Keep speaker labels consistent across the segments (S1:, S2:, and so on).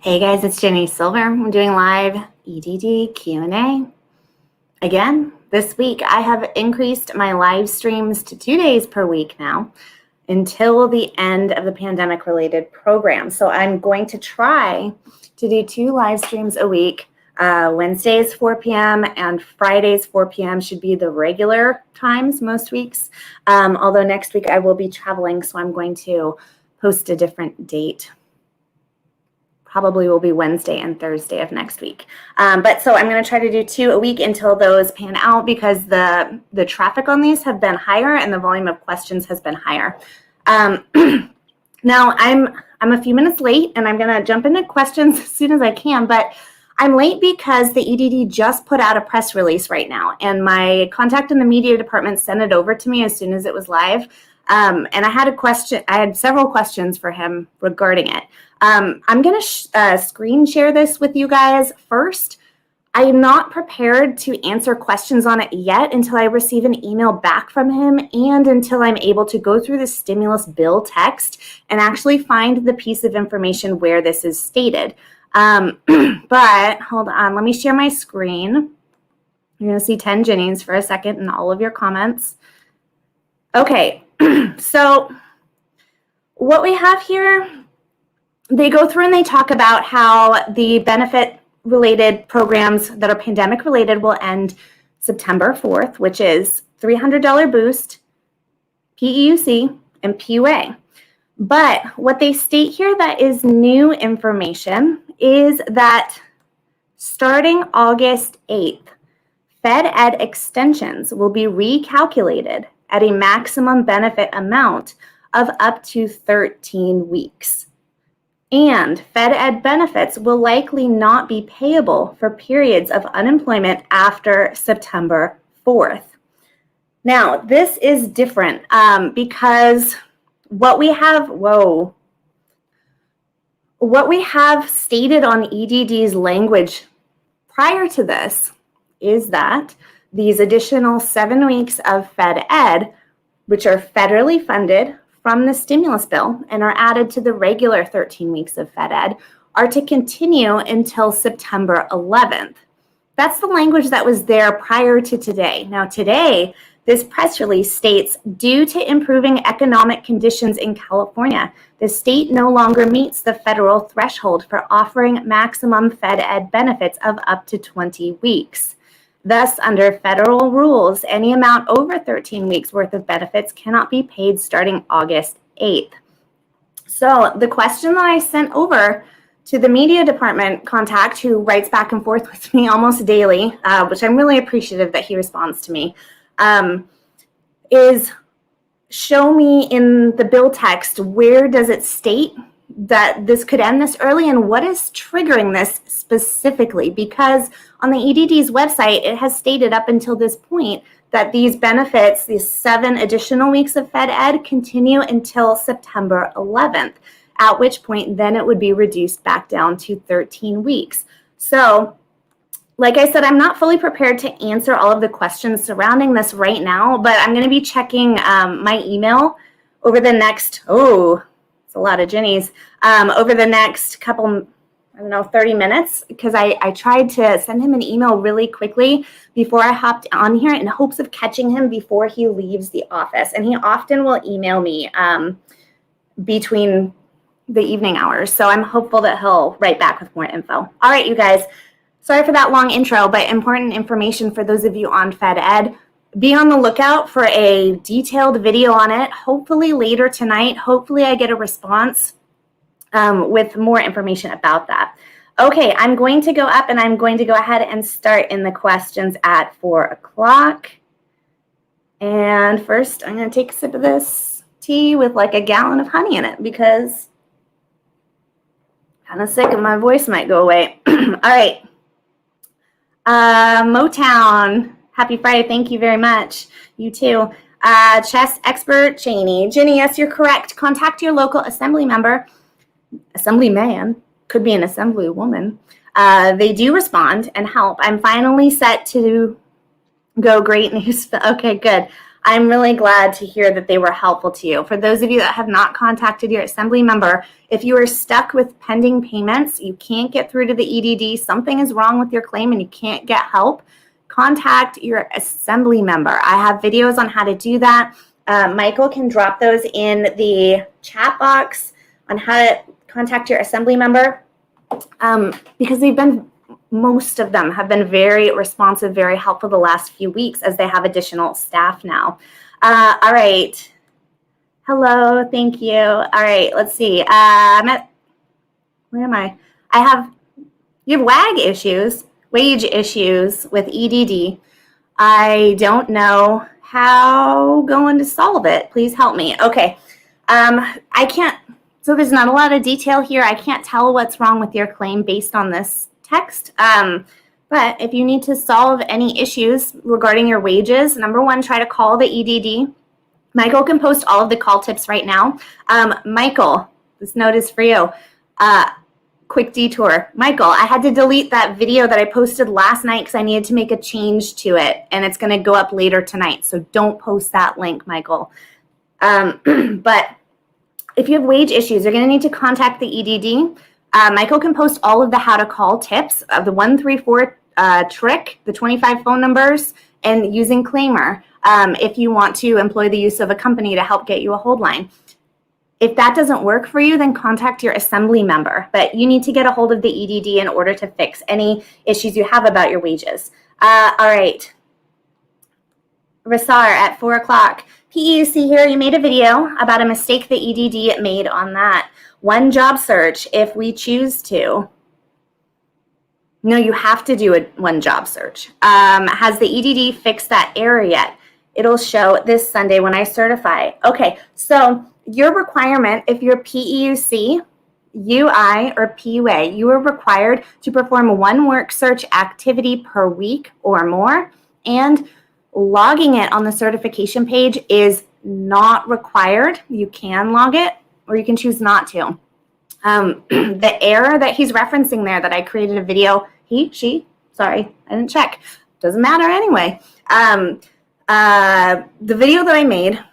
S1: Hey guys, it's Ginny Silver. I'm doing live EDD Q&A. Again, this week I have increased my live streams to 2 days per week now until the end of the pandemic-related program. So I'm going to try to do 2 live streams a week. Wednesdays 4 p.m. and Fridays 4 p.m. should be the regular times most weeks. Although next week I will be traveling, so I'm going to post a different date. Probably will be Wednesday and Thursday of next week. But so I'm going to try to do 2 a week until those pan out because the traffic on these have been higher and the volume of questions has been higher. Now I'm a few minutes late and I'm going to jump into questions as soon as I can, but I'm late because the EDD just put out a press release right now and my contact in the media department sent it over to me as soon as it was live. And I had several questions for him regarding it. I'm going to screen share this with you guys first. I am not prepared to answer questions on it yet until I receive an email back from him and until I'm able to go through the stimulus bill text and actually find the piece of information where this is stated. But hold on, let me share my screen. You're going to see 10 Ginnies for a second in all of your comments. Okay, so what we have here, they go through and they talk about how the benefit-related programs that are pandemic-related will end September 4th, which is $300 boost, PEUC, and PUA. But what they state here that is new information is that starting August 8th, FedEd extensions will be recalculated at a maximum benefit amount of up to 13 weeks. And FedEd benefits will likely not be payable for periods of unemployment after September 4th. Now, this is different because what we have stated on EDD's language prior to this is that these additional 7 weeks of FedEd, which are federally funded from the stimulus bill and are added to the regular 13 weeks of FedEd, are to continue until September 11th. That's the language that was there prior to today. Now today, this press release states, due to improving economic conditions in California, the state no longer meets the federal threshold for offering maximum FedEd benefits of up to 20 weeks. Thus, under federal rules, any amount over 13 weeks worth of benefits cannot be paid starting August 8th. So the question that I sent over to the media department contact, who writes back and forth with me almost daily, which I'm really appreciative that he responds to me, is show me in the bill text where does it state that this could end this early and what is triggering this specifically, because on the EDD's website it has stated up until this point that these benefits, these 7 additional weeks of FedEd, continue until September 11th, at which point then it would be reduced back down to 13 weeks. So like I said, I'm not fully prepared to answer all of the questions surrounding this right now, but I'm going to be checking my email over the next, it's a lot of Ginnies, over the next couple, 30 minutes, because I tried to send him an email really quickly before I hopped on here in hopes of catching him before he leaves the office. And he often will email me between the evening hours. So I'm hopeful that he'll write back with more info. All right, you guys, sorry for that long intro, but important information for those of you on FedEd. Be on the lookout for a detailed video on it, hopefully later tonight. Hopefully I get a response with more information about that. Okay, I'm going to go up and I'm going to go ahead and start in the questions at 4 o'clock. And first, I'm going to take a sip of this tea with like a gallon of honey in it because I'm kind of sick and my voice might go away. All right. Motown. Happy Friday. Thank you very much. You too. Chess expert Cheney. Ginny, yes, you're correct. Contact your local assembly member. Assemblyman. Could be an assemblywoman. They do respond and help. I'm finally set to go. Great news. Okay, good. I'm really glad to hear that they were helpful to you. For those of you that have not contacted your assembly member, if you are stuck with pending payments, you can't get through to the EDD, something is wrong with your claim and you can't get help, contact your assembly member. I have videos on how to do that. Michael can drop those in the chat box on how to contact your assembly member, because most of them have been very responsive, very helpful the last few weeks as they have additional staff now. All right. Hello, thank you. All right, let's see. Where am I? You have wage issues with EDD. I don't know how going to solve it. Please help me. Okay. I can't, so there's not a lot of detail here. I can't tell what's wrong with your claim based on this text. But if you need to solve any issues regarding your wages, number one, try to call the EDD. Michael can post all of the call tips right now. Michael, this note is for you. Quick detour. Michael, I had to delete that video that I posted last night because I needed to make a change to it, and it's going to go up later tonight. So don't post that link, Michael. But if you have wage issues, you're going to need to contact the EDD. Michael can post all of the how to call tips of the 134 trick, the 25 phone numbers, and using Claimer if you want to employ the use of a company to help get you a hold line. If that doesn't work for you, then contact your assembly member. But you need to get a hold of the EDD in order to fix any issues you have about your wages. All right. Rasar at 4 o'clock. PEUC here, you made a video about a mistake the EDD made on that. One job search if we choose to. No, you have to do one job search. Has the EDD fixed that error yet? It'll show this Sunday when I certify. Okay, so your requirement, if you're PEUC, UI, or PUA, you are required to perform one work search activity per week or more, and logging it on the certification page is not required. You can log it, or you can choose not to. The error that he's referencing there that I created a video, sorry, I didn't check. Doesn't matter anyway. The video that I made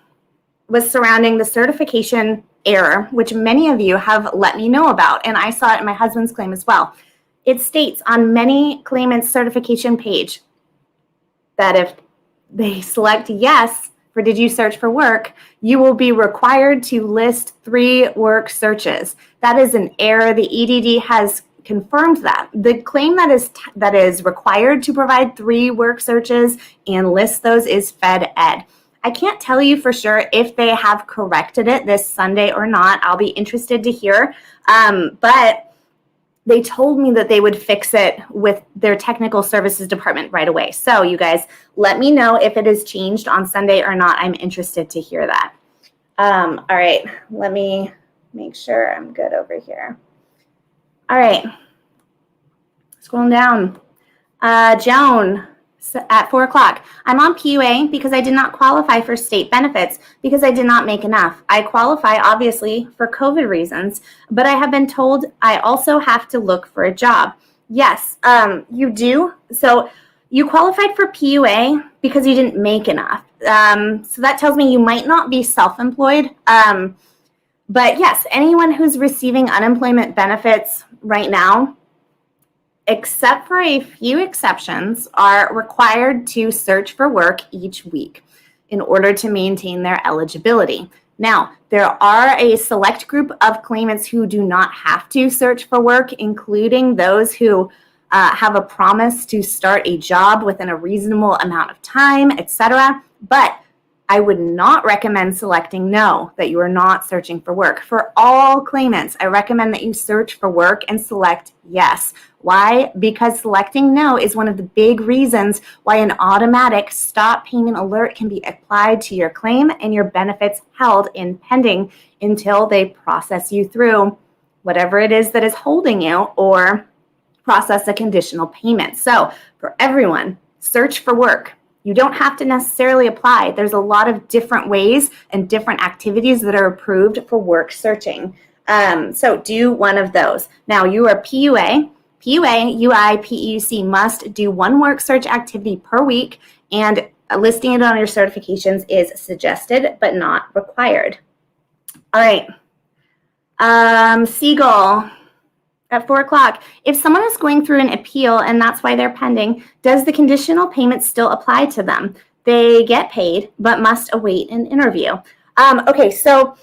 S1: was surrounding the certification error, which many of you have let me know about, and I saw it in my husband's claim as well. It states on many claimants' certification page that if they select yes for did you search for work, you will be required to list 3 work searches. That is an error. The EDD has confirmed that. The claim that is required to provide 3 work searches and list those is Fed Ed. I can't tell you for sure if they have corrected it this Sunday or not. I'll be interested to hear. But they told me that they would fix it with their technical services department right away. So you guys, let me know if it is changed on Sunday or not. I'm interested to hear that. All right, let me make sure I'm good over here. All right, scrolling down. Joan at 4 o'clock. I'm on PUA because I did not qualify for state benefits because I did not make enough. I qualify, obviously, for COVID reasons, but I have been told I also have to look for a job. Yes, you do. So you qualified for PUA because you didn't make enough. So that tells me you might not be self-employed. But yes, anyone who's receiving unemployment benefits right now, except for a few exceptions, are required to search for work each week in order to maintain their eligibility. Now, there are a select group of claimants who do not have to search for work, including those who have a promise to start a job within a reasonable amount of time, etc. But I would not recommend selecting no, that you are not searching for work. For all claimants, I recommend that you search for work and select yes. Why? Because selecting no is one of the big reasons why an automatic stop payment alert can be applied to your claim and your benefits held in pending until they process you through whatever it is that is holding you or process a conditional payment. So for everyone, search for work. You don't have to necessarily apply. There's a lot of different ways and different activities that are approved for work searching. So do one of those. Now you are PUA, UI, PEUC must do one work search activity per week and listing it on your certifications is suggested but not required. All right. Siegel at 4 o'clock. If someone is going through an appeal and that's why they're pending, does the conditional payment still apply to them? They get paid but must await an interview. Okay, so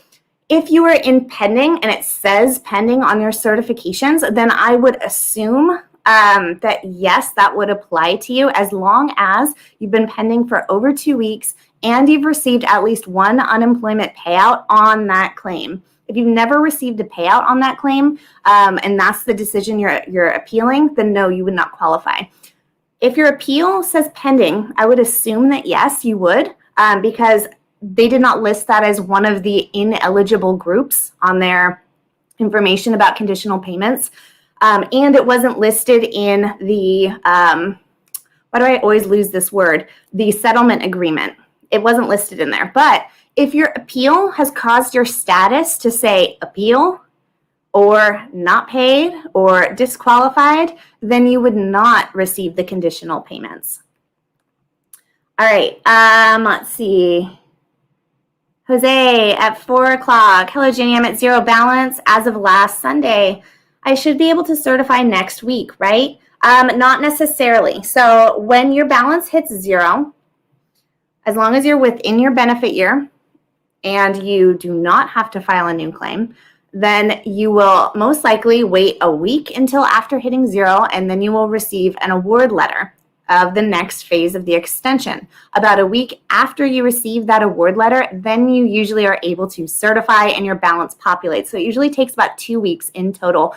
S1: if you are in pending and it says pending on your certifications, then I would assume that yes, that would apply to you as long as you've been pending for over 2 weeks and you've received at least one unemployment payout on that claim. If you've never received a payout on that claim and that's the decision you're appealing, then no, you would not qualify. If your appeal says pending, I would assume that yes, you would because they did not list that as one of the ineligible groups on their information about conditional payments. And it wasn't listed in the, why do I always lose this word? The settlement agreement. It wasn't listed in there. But if your appeal has caused your status to say appeal or not paid or disqualified, then you would not receive the conditional payments. All right, let's see. Jose at 4 o'clock. Hello, Ginny. I'm at 0 balance as of last Sunday. I should be able to certify next week, right? Not necessarily. So when your balance hits 0, as long as you're within your benefit year and you do not have to file a new claim, then you will most likely wait a week until after hitting 0, and then you will receive an award letter of the next phase of the extension. About a week after you receive that award letter, then you usually are able to certify and your balance populates. So it usually takes about 2 weeks in total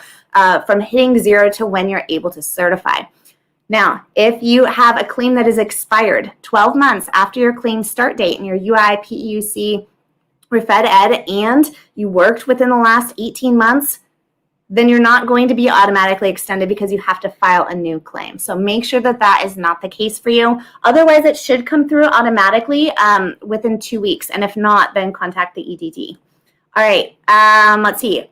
S1: from hitting 0 to when you're able to certify. Now, if you have a claim that is expired 12 months after your claim start date and your UI, PEUC, Refed Ed, and you worked within the last 18 months, then you're not going to be automatically extended because you have to file a new claim. So make sure that that is not the case for you. Otherwise, it should come through automatically within 2 weeks. And if not, then contact the EDD. All right, let's see.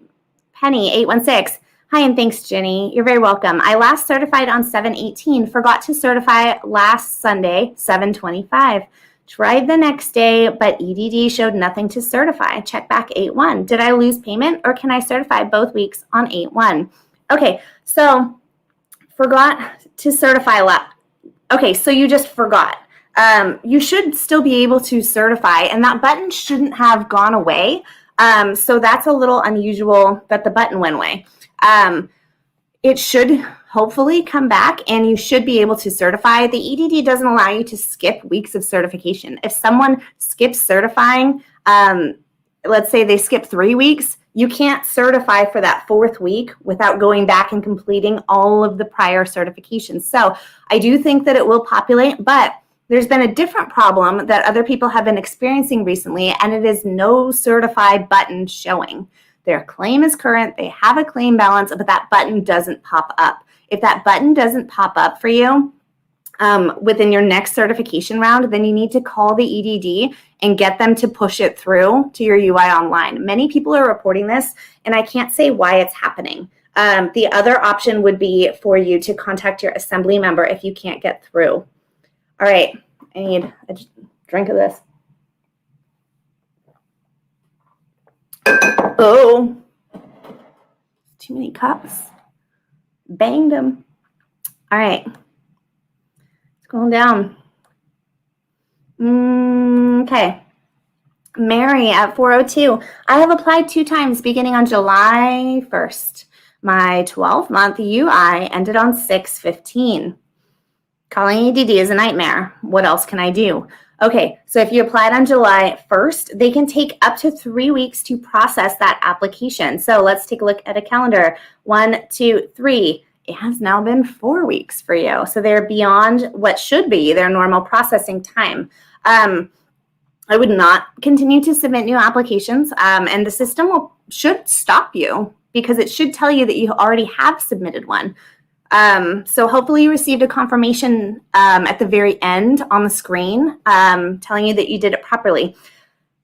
S1: Penny, 816. Hi, and thanks, Ginny. You're very welcome. I last certified on 7/18. Forgot to certify last Sunday, 7/25. Tried the next day, but EDD showed nothing to certify. Check back 8/1. Did I lose payment or can I certify both weeks on 8/1? Okay, so forgot to certify. Okay, so you just forgot. You should still be able to certify, and that button shouldn't have gone away. So that's a little unusual that the button went away. It should hopefully come back and you should be able to certify. The EDD doesn't allow you to skip weeks of certification. If someone skips certifying, let's say they skip 3 weeks, you can't certify for that 4th week without going back and completing all of the prior certifications. So I do think that it will populate, but there's been a different problem that other people have been experiencing recently, and it is no certify button showing. Their claim is current, they have a claim balance, but that button doesn't pop up. If that button doesn't pop up for you within your next certification round, then you need to call the EDD and get them to push it through to your UI online. Many people are reporting this, and I can't say why it's happening. The other option would be for you to contact your assembly member if you can't get through. All right, I need a drink of this. Oh, too many cups. Banged them. All right, scrolling down. Okay. Mary at 402. I have applied 2 times beginning on July 1st. My 12-month UI ended on 6/15. Calling EDD is a nightmare. What else can I do? Okay, so if you applied on July 1st, they can take up to 3 weeks to process that application. So let's take a look at a calendar. 1, 2, 3. It has now been 4 weeks for you. So they're beyond what should be their normal processing time. I would not continue to submit new applications, and the system should stop you because it should tell you that you already have submitted one. So hopefully you received a confirmation at the very end on the screen telling you that you did it properly.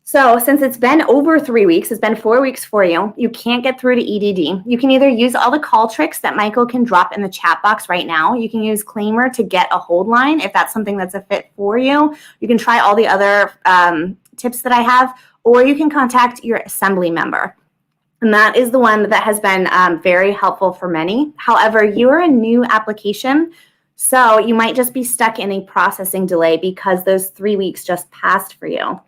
S1: So since it's been over 3 weeks, it's been 4 weeks for you, you can't get through to EDD. You can either use all the call tricks that Michael can drop in the chat box right now. You can use Claimer to get a hold line if that's something that's a fit for you. You can try all the other tips that I have, or you can contact your assembly member. And that is the one that has been very helpful for many. However, you're a new application, so you might just be stuck in a processing delay because those 3 weeks just passed for you.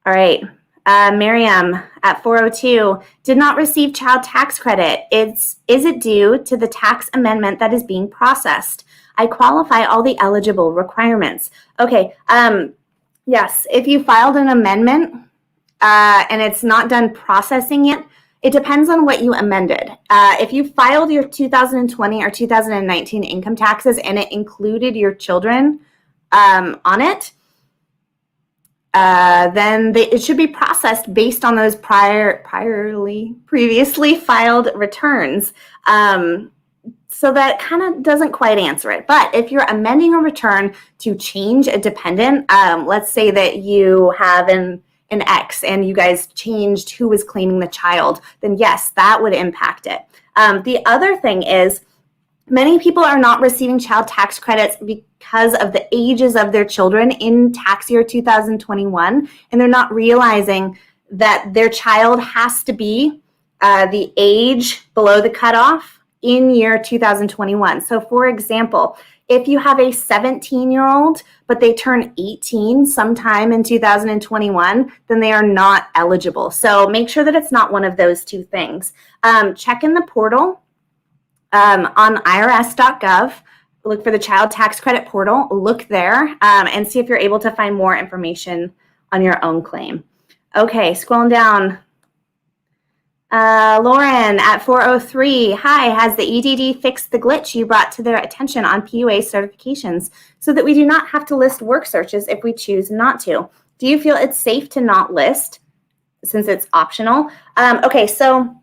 S1: All right, Miriam at 402, did not receive child tax credit. Is it due to the tax amendment that is being processed? I qualify all the eligible requirements. Okay, yes, if you filed an amendment and it's not done processing yet, it depends on what you amended. If you filed your 2020 or 2019 income taxes and it included your children on it, then it should be processed based on those previously filed returns. So that kind of doesn't quite answer it. But if you're amending a return to change a dependent, let's say that you have an ex and you guys changed who was claiming the child, then yes, that would impact it. The other thing is, many people are not receiving child tax credits because of the ages of their children in tax year 2021, and they're not realizing that their child has to be the age below the cutoff in year 2021. So for example, if you have a 17-year-old, but they turn 18 sometime in 2021, then they are not eligible. So make sure that it's not one of those two things. Check in the portal on irs.gov, look for the child tax credit portal, look there and see if you're able to find more information on your own claim. Okay, scrolling down. Lauren at 403, hi, has the EDD fixed the glitch you brought to their attention on PUA certifications so that we do not have to list work searches if we choose not to? Do you feel it's safe to not list since it's optional? Okay, so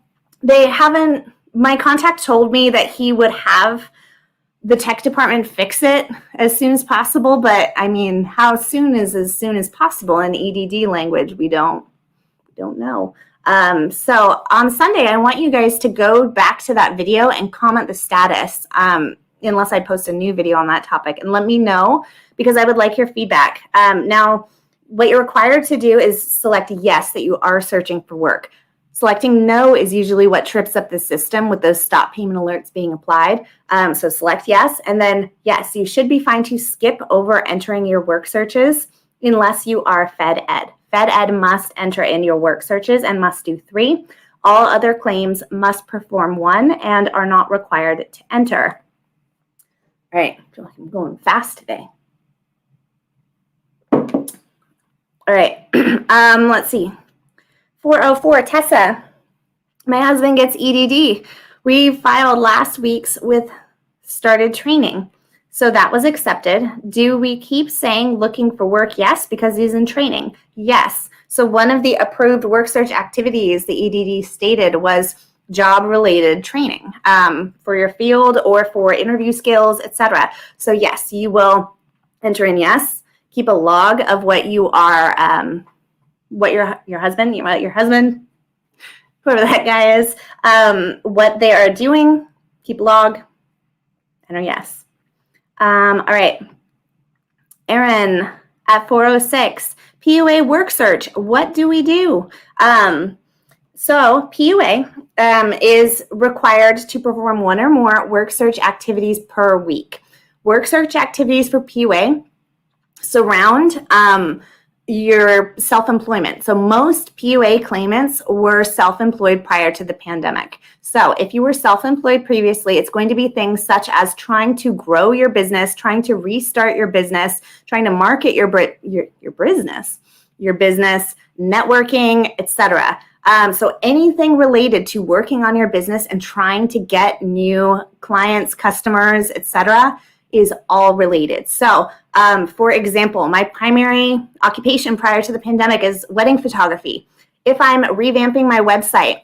S1: they haven't, my contact told me that he would have the tech department fix it as soon as possible, but I mean, how soon is as soon as possible in EDD language? We don't know. So on Sunday, I want you guys to go back to that video and comment the status, unless I post a new video on that topic, and let me know because I would like your feedback. Now, what you're required to do is select yes, that you are searching for work. Selecting no is usually what trips up the system with those stop payment alerts being applied. So select yes, and then yes, you should be fine to skip over entering your work searches unless you are Fed Ed. Fed Ed must enter in your work searches and must do 3. All other claims must perform 1 and are not required to enter. All right, I feel like I'm going fast today. All right, let's see. 404, Tessa, my husband gets EDD. We filed last week's with started training. So that was accepted. Do we keep saying looking for work? Yes, because he's in training. Yes. So one of the approved work search activities the EDD stated was job-related training for your field or for interview skills, etc. So yes, you will enter in yes. Keep a log of what you are, what your husband, whoever that guy is, what they are doing. Keep log. Enter yes. All right, Erin at 406, PUA Work Search, what do we do? So PUA is required to perform 1 or more work search activities per week. Work search activities for PUA surround your self-employment. So most PUA claimants were self-employed prior to the pandemic. So if you were self-employed previously, it's going to be things such as trying to grow your business, trying to restart your business, trying to market your business, networking, etc. So anything related to working on your business and trying to get new clients, customers, etc. is all related. So for example, my primary occupation prior to the pandemic is wedding photography. If I'm revamping my website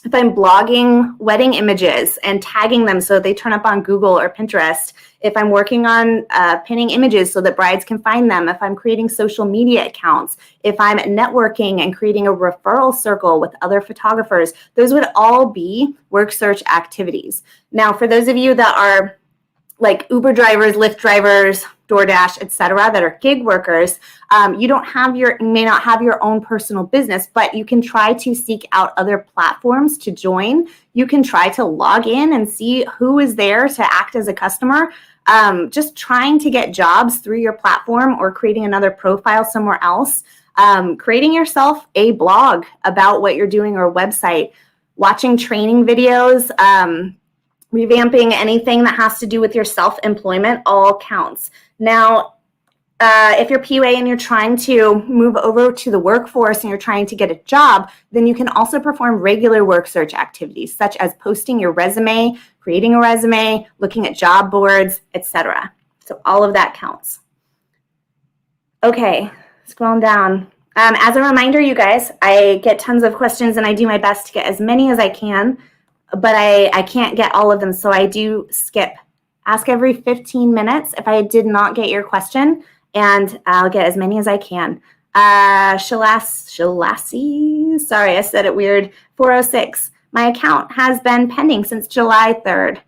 S1: if I'm blogging wedding images and tagging them so they turn up on Google or Pinterest, if I'm working on pinning images so that brides can find them, if I'm creating social media accounts, if I'm networking and creating a referral circle with other photographers, those would all be work search activities. Now, for those of you that are like Uber drivers, Lyft drivers, DoorDash, etc., that are gig workers, you may not have your own personal business, but you can try to seek out other platforms to join. You can try to log in and see who is there to act as a customer. Just trying to get jobs through your platform or creating another profile somewhere else. Creating yourself a blog about what you're doing or a website. Watching training videos. Revamping anything that has to do with your self-employment all counts. Now, if you're PUA and you're trying to move over to the workforce and you're trying to get a job, then you can also perform regular work search activities, such as posting your resume, creating a resume, looking at job boards, etc. So all of that counts. Okay, scrolling down. As a reminder, you guys, I get tons of questions and I do my best to get as many as I can, but I can't get all of them, so I do skip. Ask every 15 minutes if I did not get your question, and I'll get as many as I can. Shalassi, sorry, I said it weird. 406, my account has been pending since July 3rd.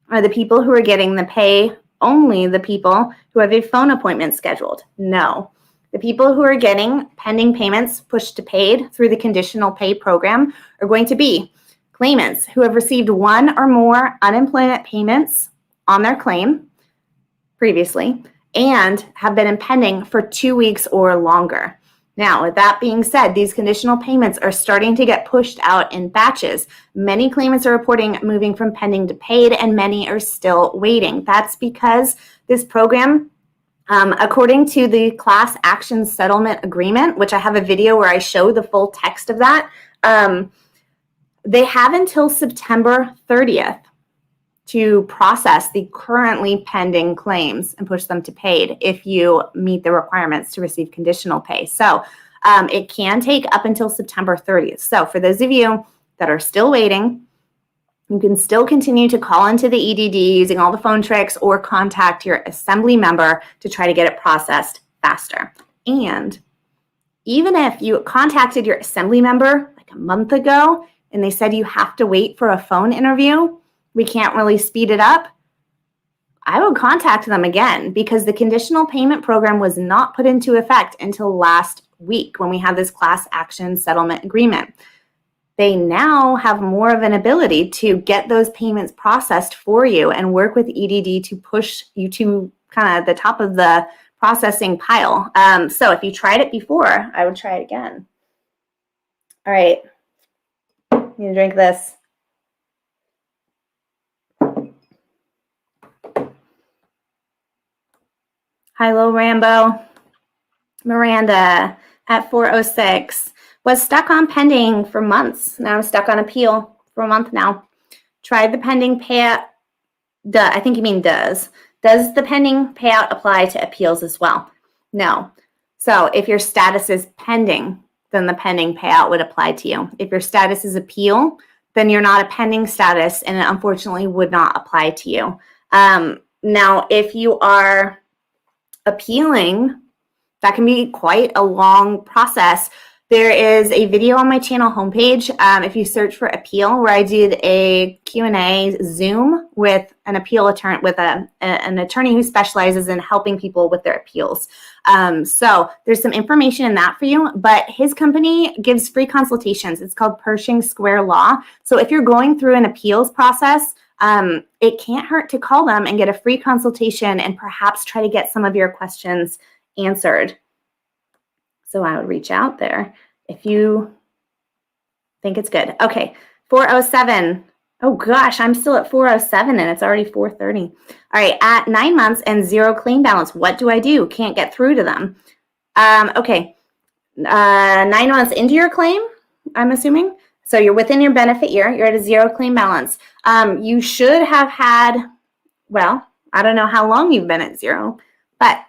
S1: Are the people who are getting the pay only the people who have a phone appointment scheduled? No. The people who are getting pending payments pushed to paid through the Conditional Pay Program are going to be claimants who have received one or more unemployment payments on their claim previously and have been in pending for 2 weeks or longer. Now, with that being said, these conditional payments are starting to get pushed out in batches. Many claimants are reporting moving from pending to paid, and many are still waiting. That's because this program, according to the Class Action Settlement Agreement, which I have a video where I show the full text of that, they have until September 30th to process the currently pending claims and push them to paid if you meet the requirements to receive conditional pay. So it can take up until September 30th. So for those of you that are still waiting, you can still continue to call into the EDD using all the phone tricks or contact your assembly member to try to get it processed faster. And even if you contacted your assembly member like a month ago and they said you have to wait for a phone interview, we can't really speed it up, I would contact them again, because the conditional payment program was not put into effect until last week when we had this class action settlement agreement. They now have more of an ability to get those payments processed for you and work with EDD to push you to kind of the top of the processing pile. So if you tried it before, I would try it again. All right, need to drink this. Hello, Rambo. Miranda at 406 was stuck on pending for months. Now I'm stuck on appeal for a month now. Tried the pending payout. I think you mean does. Does the pending payout apply to appeals as well? No. So if your status is pending, then the pending payout would apply to you. If your status is appeal, then you're not a pending status, and it unfortunately would not apply to you. Now, if you are appealing, that can be quite a long process. There is a video on my channel homepage, if you search for appeal, where I did a Q&A Zoom with an appeal attorney, with an attorney who specializes in helping people with their appeals. So there's some information in that for you, but his company gives free consultations. It's called Pershing Square Law. So if you're going through an appeals process, it can't hurt to call them and get a free consultation and perhaps try to get some of your questions answered. So I would reach out there if you think it's good. Okay, 407. Oh gosh, I'm still at 407 and it's already 4:30. All right, at 9 months and 0 claim balance, what do I do? Can't get through to them. Okay, 9 months into your claim, I'm assuming. So you're within your benefit year, you're at a 0 claim balance. You should have had, well, I don't know how long you've been at 0, but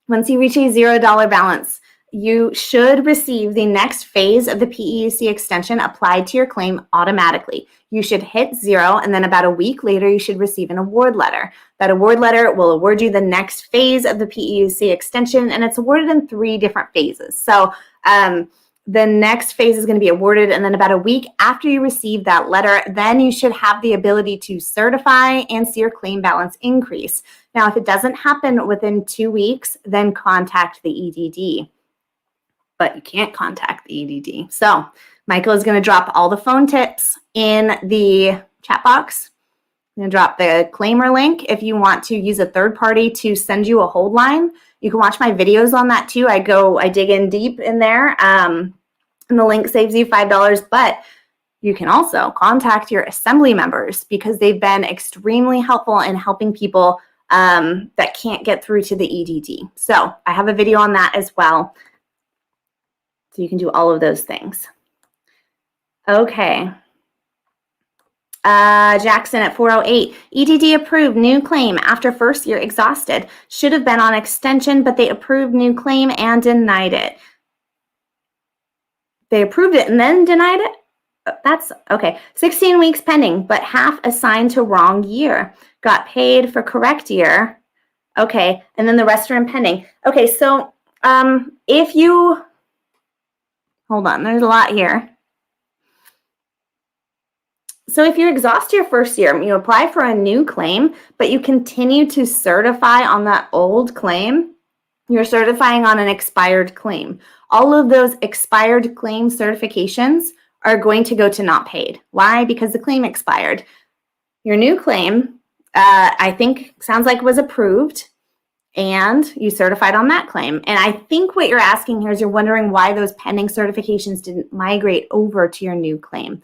S1: once you reach a $0 balance, you should receive the next phase of the PEUC extension applied to your claim automatically. You should hit 0, and then about a week later, you should receive an award letter. That award letter will award you the next phase of the PEUC extension, and it's awarded in 3 different phases. So the next phase is going to be awarded, and then about a week after you receive that letter, then you should have the ability to certify and see your claim balance increase. Now, if it doesn't happen within 2 weeks, then contact the EDD. But you can't contact the EDD. So Michael is going to drop all the phone tips in the chat box. I'm going to drop the claimer link if you want to use a third party to send you a hold line. You can watch my videos on that too. I dig in deep in there, and the link saves you $5. But you can also contact your assembly members because they've been extremely helpful in helping people that can't get through to the EDD. So I have a video on that as well. So you can do all of those things. Okay. Jackson at 408. EDD approved new claim after first year exhausted. Should have been on extension, but they approved new claim and denied it. They approved it and then denied it? That's okay. 16 weeks pending, but half assigned to wrong year. Got paid for correct year. Okay. And then the rest are in pending. Okay. So if you... Hold on, there's a lot here. So if you exhaust your first year, you apply for a new claim, but you continue to certify on that old claim, you're certifying on an expired claim. All of those expired claim certifications are going to go to not paid. Why? Because the claim expired. Your new claim, I think, sounds like was approved, and you certified on that claim. And I think what you're asking here is you're wondering why those pending certifications didn't migrate over to your new claim.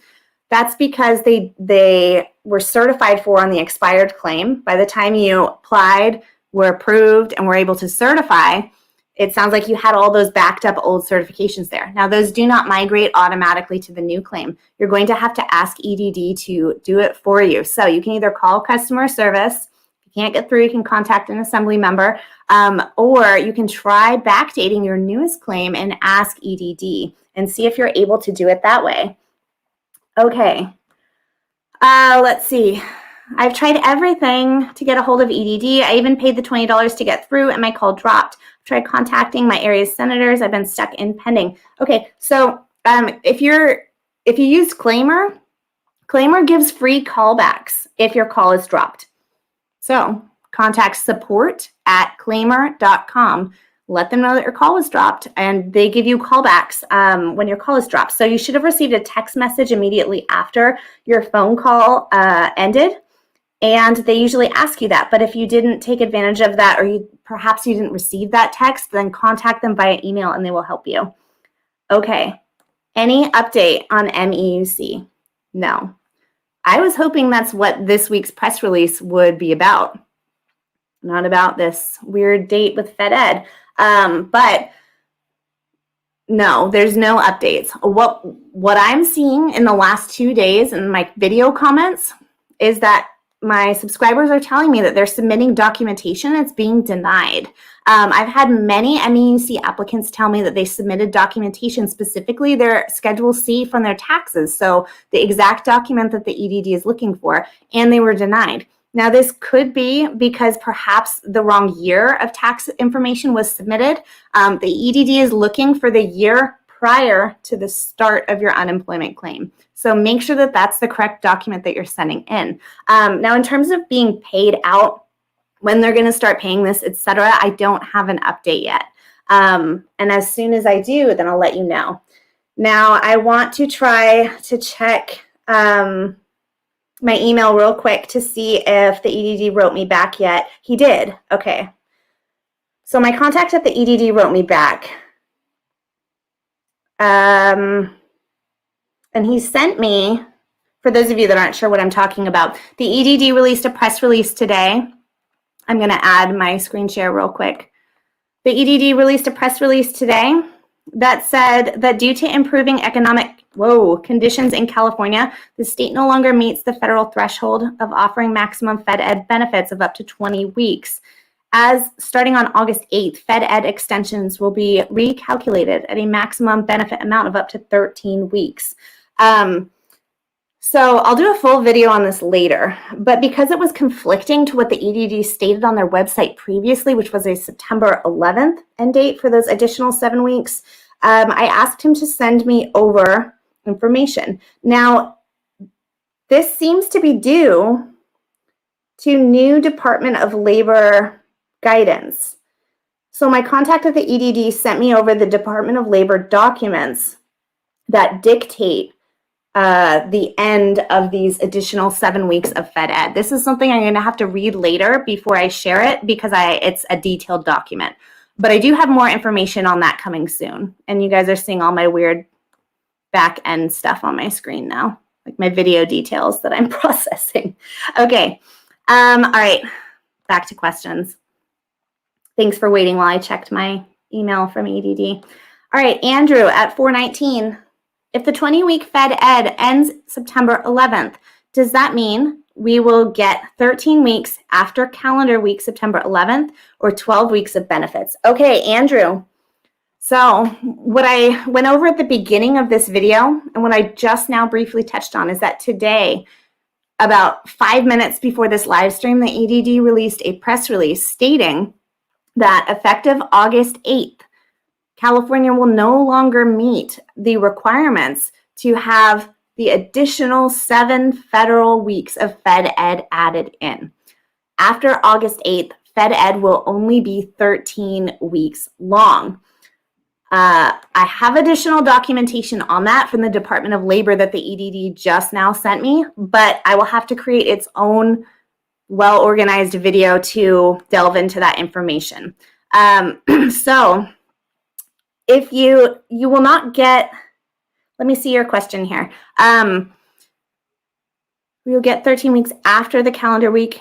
S1: That's because they were certified for on the expired claim. By the time you applied, were approved, and were able to certify, it sounds like you had all those backed up old certifications there. Now, those do not migrate automatically to the new claim. You're going to have to ask EDD to do it for you. So you can either call customer service. Can't get through, you can contact an assembly member, or you can try backdating your newest claim and ask EDD and see if you're able to do it that way. Okay, let's see. I've tried everything to get a hold of EDD. I even paid the $20 to get through, and my call dropped. I've tried contacting my area's senators. I've been stuck in pending. Okay, so if you use Claimer gives free callbacks if your call is dropped. So contact support@claimer.com. Let them know that your call was dropped, and they give you callbacks when your call is dropped. So you should have received a text message immediately after your phone call ended, and they usually ask you that. But if you didn't take advantage of that, or perhaps you didn't receive that text, then contact them via email and they will help you. Okay. Any update on MEUC? No. I was hoping that's what this week's press release would be about. Not about this weird date with FedEd. But no, there's no updates. What I'm seeing in the last 2 days in my video comments is that my subscribers are telling me that they're submitting documentation that's being denied. I've had many MEUC applicants tell me that they submitted documentation, specifically their Schedule C from their taxes, so the exact document that the EDD is looking for, and they were denied. Now, this could be because perhaps the wrong year of tax information was submitted. The EDD is looking for the year prior to the start of your unemployment claim. So make sure that that's the correct document that you're sending in. Now, in terms of being paid out, when they're going to start paying this, etc., I don't have an update yet. And as soon as I do, then I'll let you know. Now, I want to try to check my email real quick to see if the EDD wrote me back yet. He did. Okay. So my contact at the EDD wrote me back. And he sent me, for those of you that aren't sure what I'm talking about, the EDD released a press release today. I'm going to add my screen share real quick. The EDD released a press release today that said that due to improving economic conditions in California, the state no longer meets the federal threshold of offering maximum FedEd benefits of up to 20 weeks. As starting on August 8th, Fed Ed extensions will be recalculated at a maximum benefit amount of up to 13 weeks. So I'll do a full video on this later, but because it was conflicting to what the EDD stated on their website previously, which was a September 11th end date for those additional 7 weeks, I asked him to send me over information. Now, this seems to be due to new Department of Labor guidance. So my contact at the EDD sent me over the Department of Labor documents that dictate the end of these additional 7 weeks of Fed Ed. This is something I'm going to have to read later before I share it because it's a detailed document. But I do have more information on that coming soon. And you guys are seeing all my weird back end stuff on my screen now, like my video details that I'm processing. Okay. All right. Back to questions. Thanks for waiting while I checked my email from EDD. All right, Andrew at 419. If the 20-week Fed Ed ends September 11th, does that mean we will get 13 weeks after calendar week September 11th or 12 weeks of benefits? Okay, Andrew. So what I went over at the beginning of this video and what I just now briefly touched on is that today, about 5 minutes before this live stream, the EDD released a press release stating that effective August 8th, California will no longer meet the requirements to have the additional 7 federal weeks of Fed Ed added in. After August 8th, Fed Ed will only be 13 weeks long. I have additional documentation on that from the Department of Labor that the EDD just now sent me, but I will have to create its own well-organized video to delve into that information. So if you will not get, let me see your question here. You'll get 13 weeks after the calendar week.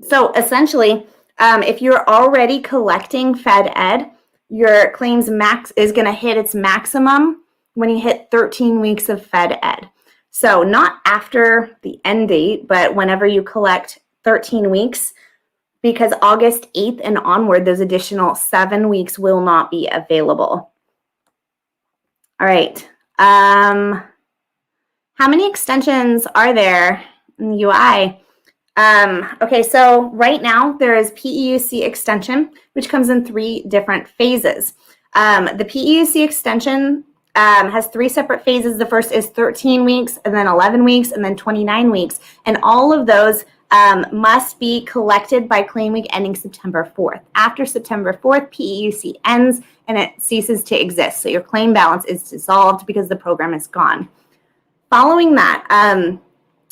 S1: So essentially, if you're already collecting Fed Ed, your claims max is going to hit its maximum when you hit 13 weeks of Fed Ed. So not after the end date, but whenever you collect 13 weeks, because August 8th and onward, those additional 7 weeks will not be available. All right. How many extensions are there in the UI? Okay, so right now there is PEUC extension, which comes in 3 different phases. The PEUC extension has 3 separate phases. The first is 13 weeks, and then 11 weeks, and then 29 weeks. And all of those must be collected by claim week ending September 4th. After September 4th, PEUC ends and it ceases to exist. So your claim balance is dissolved because the program is gone. Following that,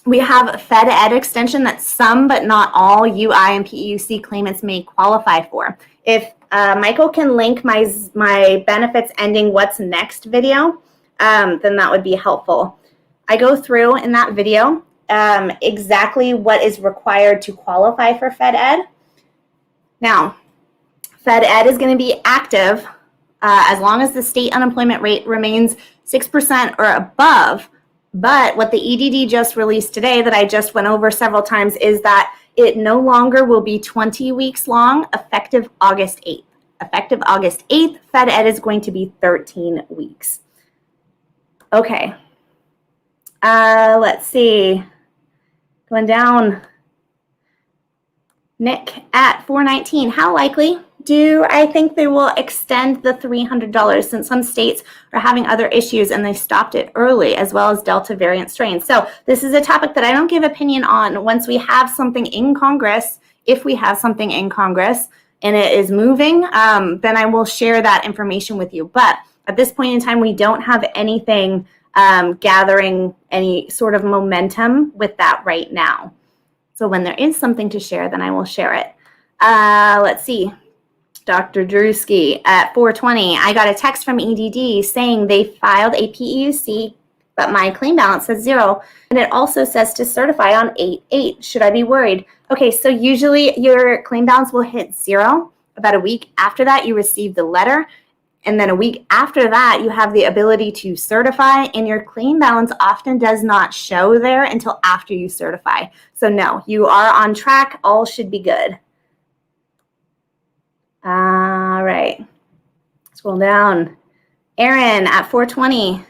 S1: we have a Fed Ed extension that some but not all UI and PEUC claimants may qualify for. If Michael can link my benefits ending what's next video, then that would be helpful. I go through in that video exactly what is required to qualify for Fed Ed. Now, Fed Ed is going to be active as long as the state unemployment rate remains 6% or above. But what the EDD just released today that I just went over several times is that it no longer will be 20 weeks long effective August 8th. Effective August 8th, Fed Ed is going to be 13 weeks. Okay. Let's see. Going down. Nick at 419. How likely do I think they will extend the $300 since some states are having other issues and they stopped it early, as well as Delta variant strains? So this is a topic that I don't give opinion on. Once we have something in Congress, if we have something in Congress and it is moving, then I will share that information with you. But at this point in time, we don't have anything gathering any sort of momentum with that right now. So when there is something to share, then I will share it. Let's see. Dr. Drewski at 420. I got a text from EDD saying they filed a PEUC, but my claim balance says 0. And it also says to certify on 8/8. Should I be worried? Okay, so usually your claim balance will hit 0. About a week after that, you receive the letter. And then a week after that, you have the ability to certify, and your claim balance often does not show there until after you certify. So no, you are on track. All should be good. All right. Scroll down. Aaron at 420.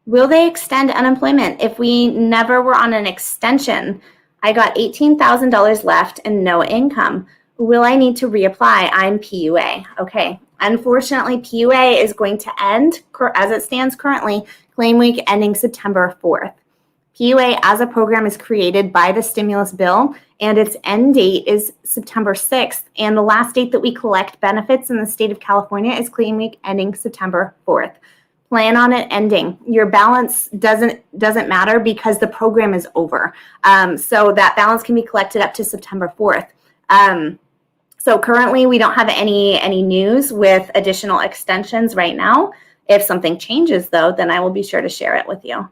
S1: Will they extend unemployment if we never were on an extension? I got $18,000 left and no income. Will I need to reapply? I'm PUA. Okay. Unfortunately, PUA is going to end, as it stands currently, claim week ending September 4th. PUA as a program is created by the stimulus bill, and its end date is September 6th. And the last date that we collect benefits in the state of California is claim week ending September 4th. Plan on it ending. Your balance doesn't matter because the program is over. So that balance can be collected up to September 4th. So currently we don't have any news with additional extensions right now. If something changes though, then I will be sure to share it with you.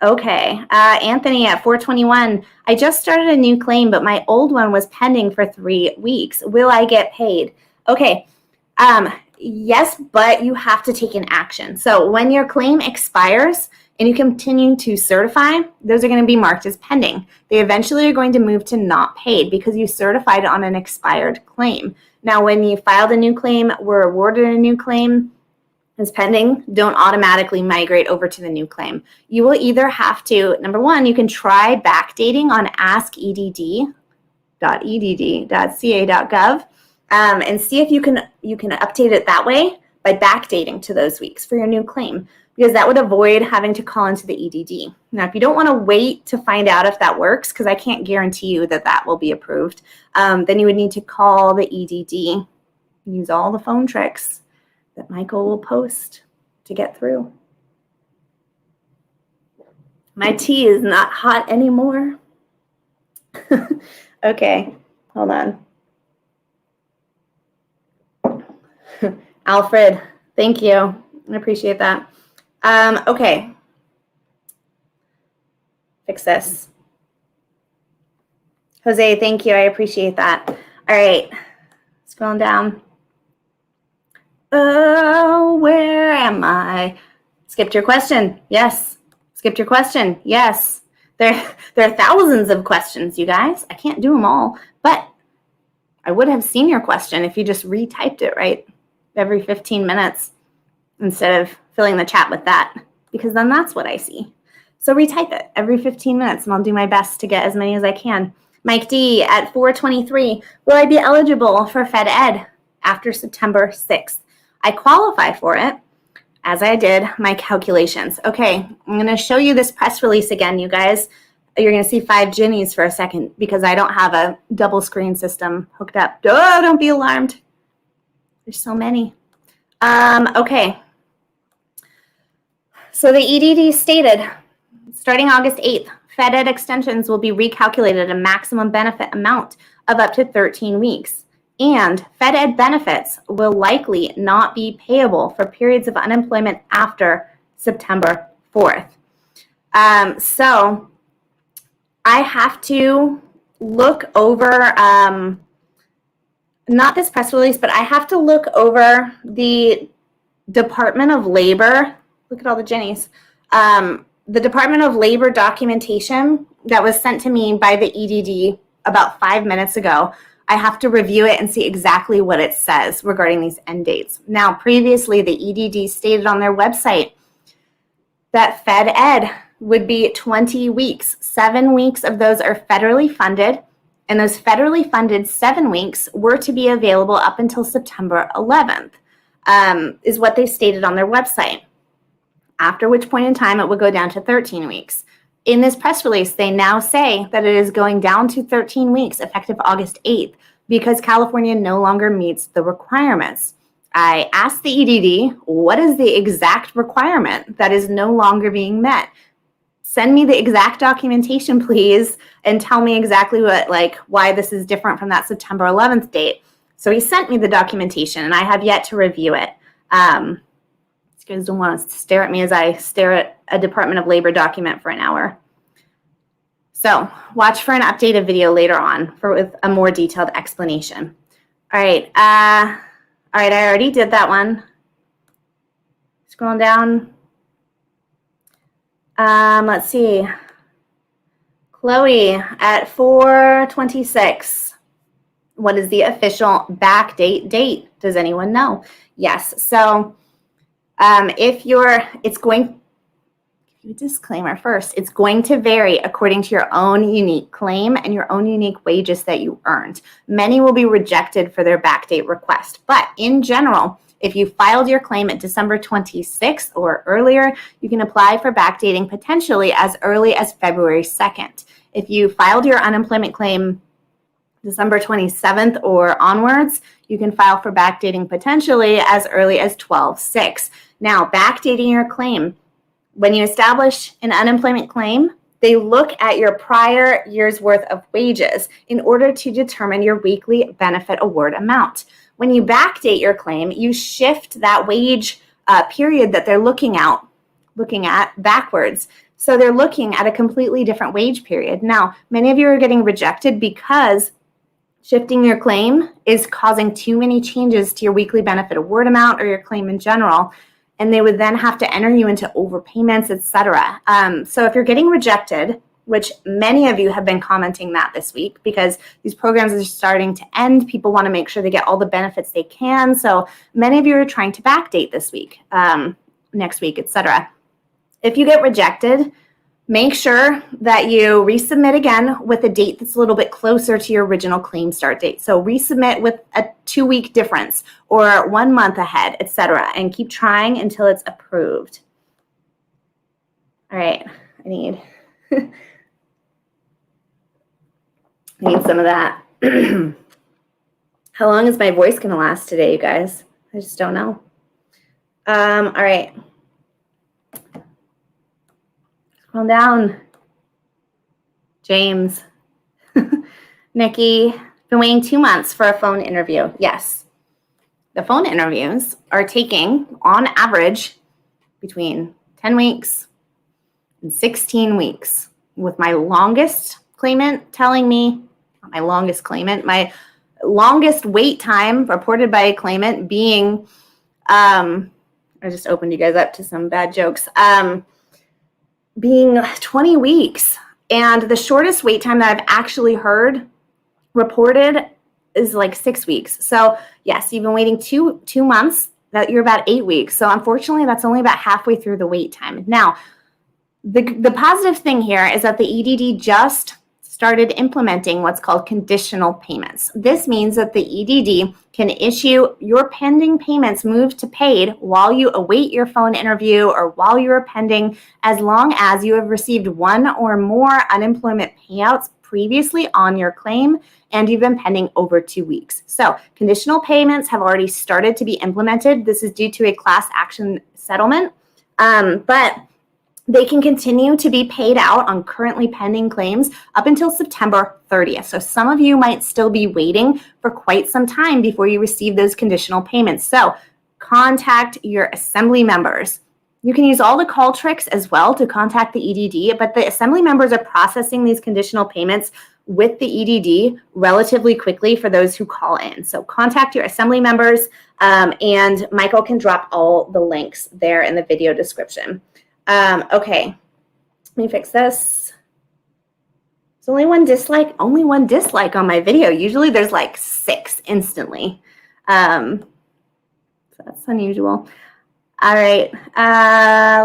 S1: Okay, Anthony at 421. I just started a new claim, but my old one was pending for 3 weeks. Will I get paid? Okay, yes, but you have to take an action. So when your claim expires and you continue to certify, those are going to be marked as pending. They eventually are going to move to not paid because you certified on an expired claim. Now, when you filed a new claim, were awarded a new claim, is pending, don't automatically migrate over to the new claim. You will either have to, number one, you can try backdating on askedd.edd.ca.gov and see if you can update it that way by backdating to those weeks for your new claim, because that would avoid having to call into the EDD. Now, if you don't want to wait to find out if that works, because I can't guarantee you that that will be approved, then you would need to call the EDD, use all the phone tricks that Michael will post to get through. My tea is not hot anymore. Okay, hold on. Alfred, thank you. I appreciate that. Okay. Fix this. Jose, thank you. I appreciate that. All right, scrolling down. Oh, where am I? Skipped your question. Yes. Skipped your question. Yes. There are thousands of questions, you guys. I can't do them all, but I would have seen your question if you just retyped it, right? Every 15 minutes instead of filling the chat with that, because then that's what I see. So retype it every 15 minutes and I'll do my best to get as many as I can. Mike D at 423, will I be eligible for Fed Ed after September 6th? I qualify for it as I did my calculations. Okay, I'm going to show you this press release again, you guys. You're going to see 5 Ginnies for a second because I don't have a double screen system hooked up. Oh, don't be alarmed. There's so many. Okay. So the EDD stated, starting August 8th, Fed Ed extensions will be recalculated at a maximum benefit amount of up to 13 weeks. And Fed Ed benefits will likely not be payable for periods of unemployment after September 4th. So I have to look over, not this press release, but I have to look over the Department of Labor. Look at all the Jennies. The Department of Labor documentation that was sent to me by the EDD about 5 minutes ago. I have to review it and see exactly what it says regarding these end dates. Now, previously, the EDD stated on their website that Fed Ed would be 20 weeks. 7 weeks of those are federally funded, and those federally funded 7 weeks were to be available up until September 11th, is what they stated on their website, after which point in time it would go down to 13 weeks. In this press release, they now say that it is going down to 13 weeks effective August 8th because California no longer meets the requirements. I asked the EDD, what is the exact requirement that is no longer being met? Send me the exact documentation, please, and tell me exactly why this is different from that September 11th date. So he sent me the documentation, and I have yet to review it. You guys don't want to stare at me as I stare at a Department of Labor document for an hour. So watch for an updated video later on with a more detailed explanation. All right. I already did that one. Scrolling down. Let's see. Chloe at 426. What is the official backdate date? Does anyone know? Yes. So disclaimer first, it's going to vary according to your own unique claim and your own unique wages that you earned. Many will be rejected for their backdate request, but in general, if you filed your claim at December 26th or earlier, you can apply for backdating potentially as early as February 2nd. If you filed your unemployment claim December 27th or onwards, you can file for backdating potentially as early as 12/6. Now, backdating your claim. When you establish an unemployment claim, they look at your prior year's worth of wages in order to determine your weekly benefit award amount. When you backdate your claim, you shift that wage period that they're looking at backwards. So they're looking at a completely different wage period. Now, many of you are getting rejected because shifting your claim is causing too many changes to your weekly benefit award amount or your claim in general. And they would then have to enter you into overpayments, etc. So if you're getting rejected, which many of you have been commenting that this week because these programs are starting to end, people want to make sure they get all the benefits they can. So many of you are trying to backdate this week, next week, etc. If you get rejected, make sure that you resubmit again with a date that's a little bit closer to your original claim start date. So resubmit with a 2-week difference or 1 month ahead, etc., and keep trying until it's approved. All right, I need some of that. How long is my voice going to last today, you guys? I just don't know. All right. Scroll down. James. Nikki, been waiting 2 months for a phone interview. Yes. The phone interviews are taking, on average, between 10 weeks and 16 weeks, with my longest claimant telling me, not my longest claimant, my longest wait time reported by a claimant being, I just opened you guys up to some bad jokes, being 20 weeks. And the shortest wait time that I've actually heard reported is like 6 weeks. So yes, you've been waiting two months, that you're about 8 weeks. So unfortunately, that's only about halfway through the wait time. Now, the positive thing here is that the EDD just started implementing what's called conditional payments. This means that the EDD can issue your pending payments moved to paid while you await your phone interview or while you are pending, as long as you have received one or more unemployment payouts previously on your claim and you've been pending over 2 weeks. So conditional payments have already started to be implemented. This is due to a class action settlement, but they can continue to be paid out on currently pending claims up until September 30th. So some of you might still be waiting for quite some time before you receive those conditional payments. So contact your assembly members. You can use all the call tricks as well to contact the EDD, but the assembly members are processing these conditional payments with the EDD relatively quickly for those who call in. So contact your assembly members, and Michael can drop all the links there in the video description. Okay, let me fix this. There's only one dislike on my video. Usually there's like 6 instantly. So that's unusual. All right,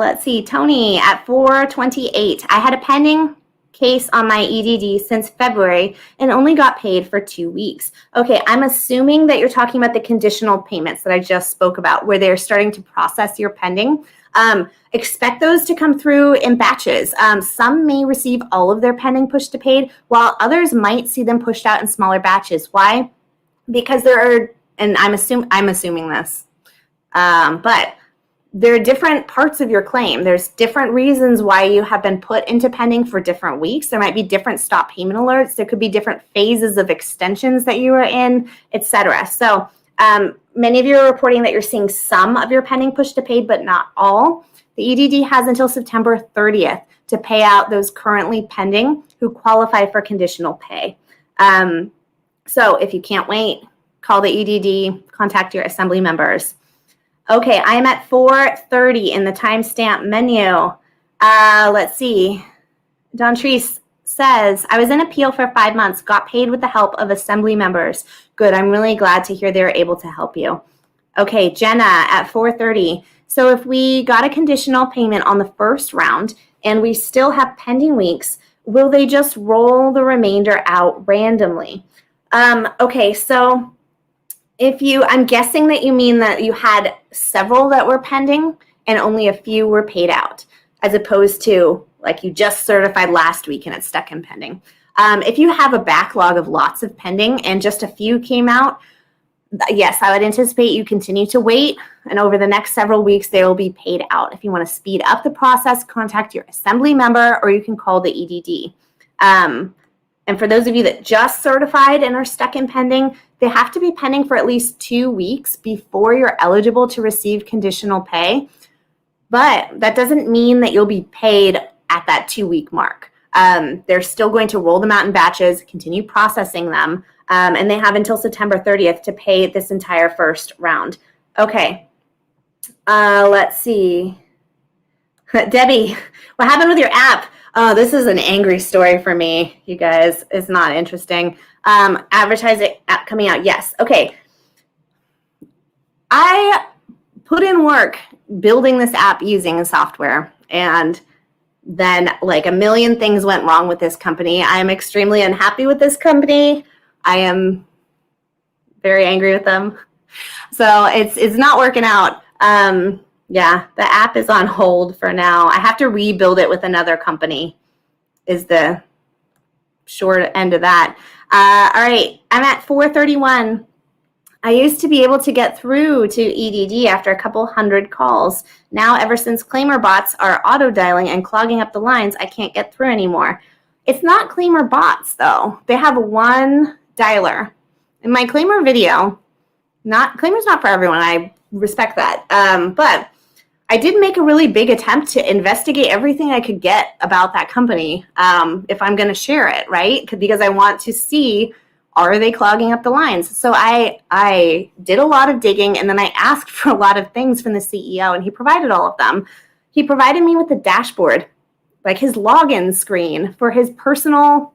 S1: let's see. Tony at 428. I had a pending case on my EDD since February and only got paid for 2 weeks. Okay, I'm assuming that you're talking about the conditional payments that I just spoke about, where they're starting to process your pending. Expect those to come through in batches. Some may receive all of their pending pushed to paid, while others might see them pushed out in smaller batches. Why? Because there are, and I'm assuming this, but there are different parts of your claim. There's different reasons why you have been put into pending for different weeks. There might be different stop payment alerts. There could be different phases of extensions that you are in, etc. So many of you are reporting that you're seeing some of your pending push to paid, but not all. The EDD has until September 30th to pay out those currently pending who qualify for conditional pay. So if you can't wait, call the EDD, contact your assembly members. Okay, I'm at 4:30 in the timestamp menu. Let's see. Don Treese says, I was in appeal for 5 months, got paid with the help of assembly members. Good, I'm really glad to hear they were able to help you. Okay, Jenna at 4:30. So if we got a conditional payment on the first round and we still have pending weeks, will they just roll the remainder out randomly? Okay, so I'm guessing that you mean that you had several that were pending and only a few were paid out, as opposed to like you just certified last week and it's stuck in pending. If you have a backlog of lots of pending and just a few came out, yes, I would anticipate you continue to wait, and over the next several weeks, they will be paid out. If you want to speed up the process, contact your assembly member, or you can call the EDD. And for those of you that just certified and are stuck in pending, they have to be pending for at least 2 weeks before you're eligible to receive conditional pay. But that doesn't mean that you'll be paid at that 2-week mark. They're still going to roll them out in batches, continue processing them, and they have until September 30th to pay this entire first round. Okay, let's see. Debbie, what happened with your app? Oh, this is an angry story for me, you guys. It's not interesting. Advertising app coming out, yes. Okay, I put in work building this app using software, and then like a million things went wrong with this company. I am extremely unhappy with this company. I am very angry with them. So it's not working out. Yeah, the app is on hold for now. I have to rebuild it with another company is the short end of that. All right, I'm at 4:31. I used to be able to get through to EDD after a couple hundred calls. Now, ever since claimer bots are auto-dialing and clogging up the lines, I can't get through anymore. It's not claimer bots, though. They have one dialer. In my claimer video, claimer's not for everyone. I respect that. But I did make a really big attempt to investigate everything I could get about that company if I'm going to share it, right? Because I want to see, are they clogging up the lines? So I did a lot of digging, and then I asked for a lot of things from the CEO, and he provided all of them. He provided me with a dashboard, like his login screen for his personal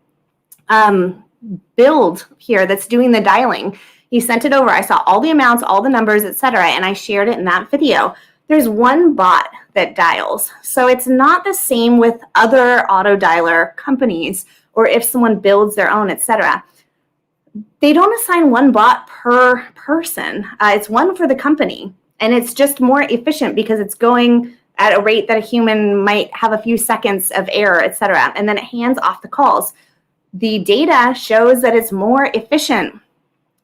S1: build here that's doing the dialing. He sent it over. I saw all the amounts, all the numbers, etc., and I shared it in that video. There's one bot that dials. So it's not the same with other auto dialer companies or if someone builds their own, etc. They don't assign one bot per person. It's one for the company. And it's just more efficient because it's going at a rate that a human might have a few seconds of error, etc. And then it hands off the calls. The data shows that it's more efficient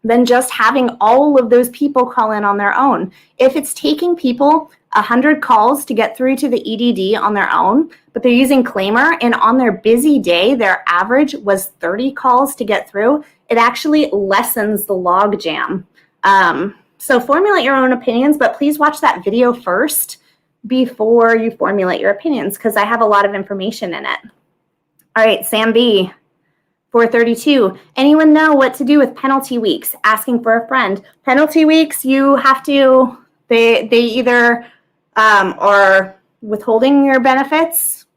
S1: than just having all of those people call in on their own. If it's taking people 100 calls to get through to the EDD on their own, but they're using claimer, and on their busy day, their average was 30 calls to get through, it actually lessens the log jam. So formulate your own opinions, but please watch that video first before you formulate your opinions, because I have a lot of information in it. All right, Sam B. 4:32. Anyone know what to do with penalty weeks? Asking for a friend. Penalty weeks, you have to, they either are withholding your benefits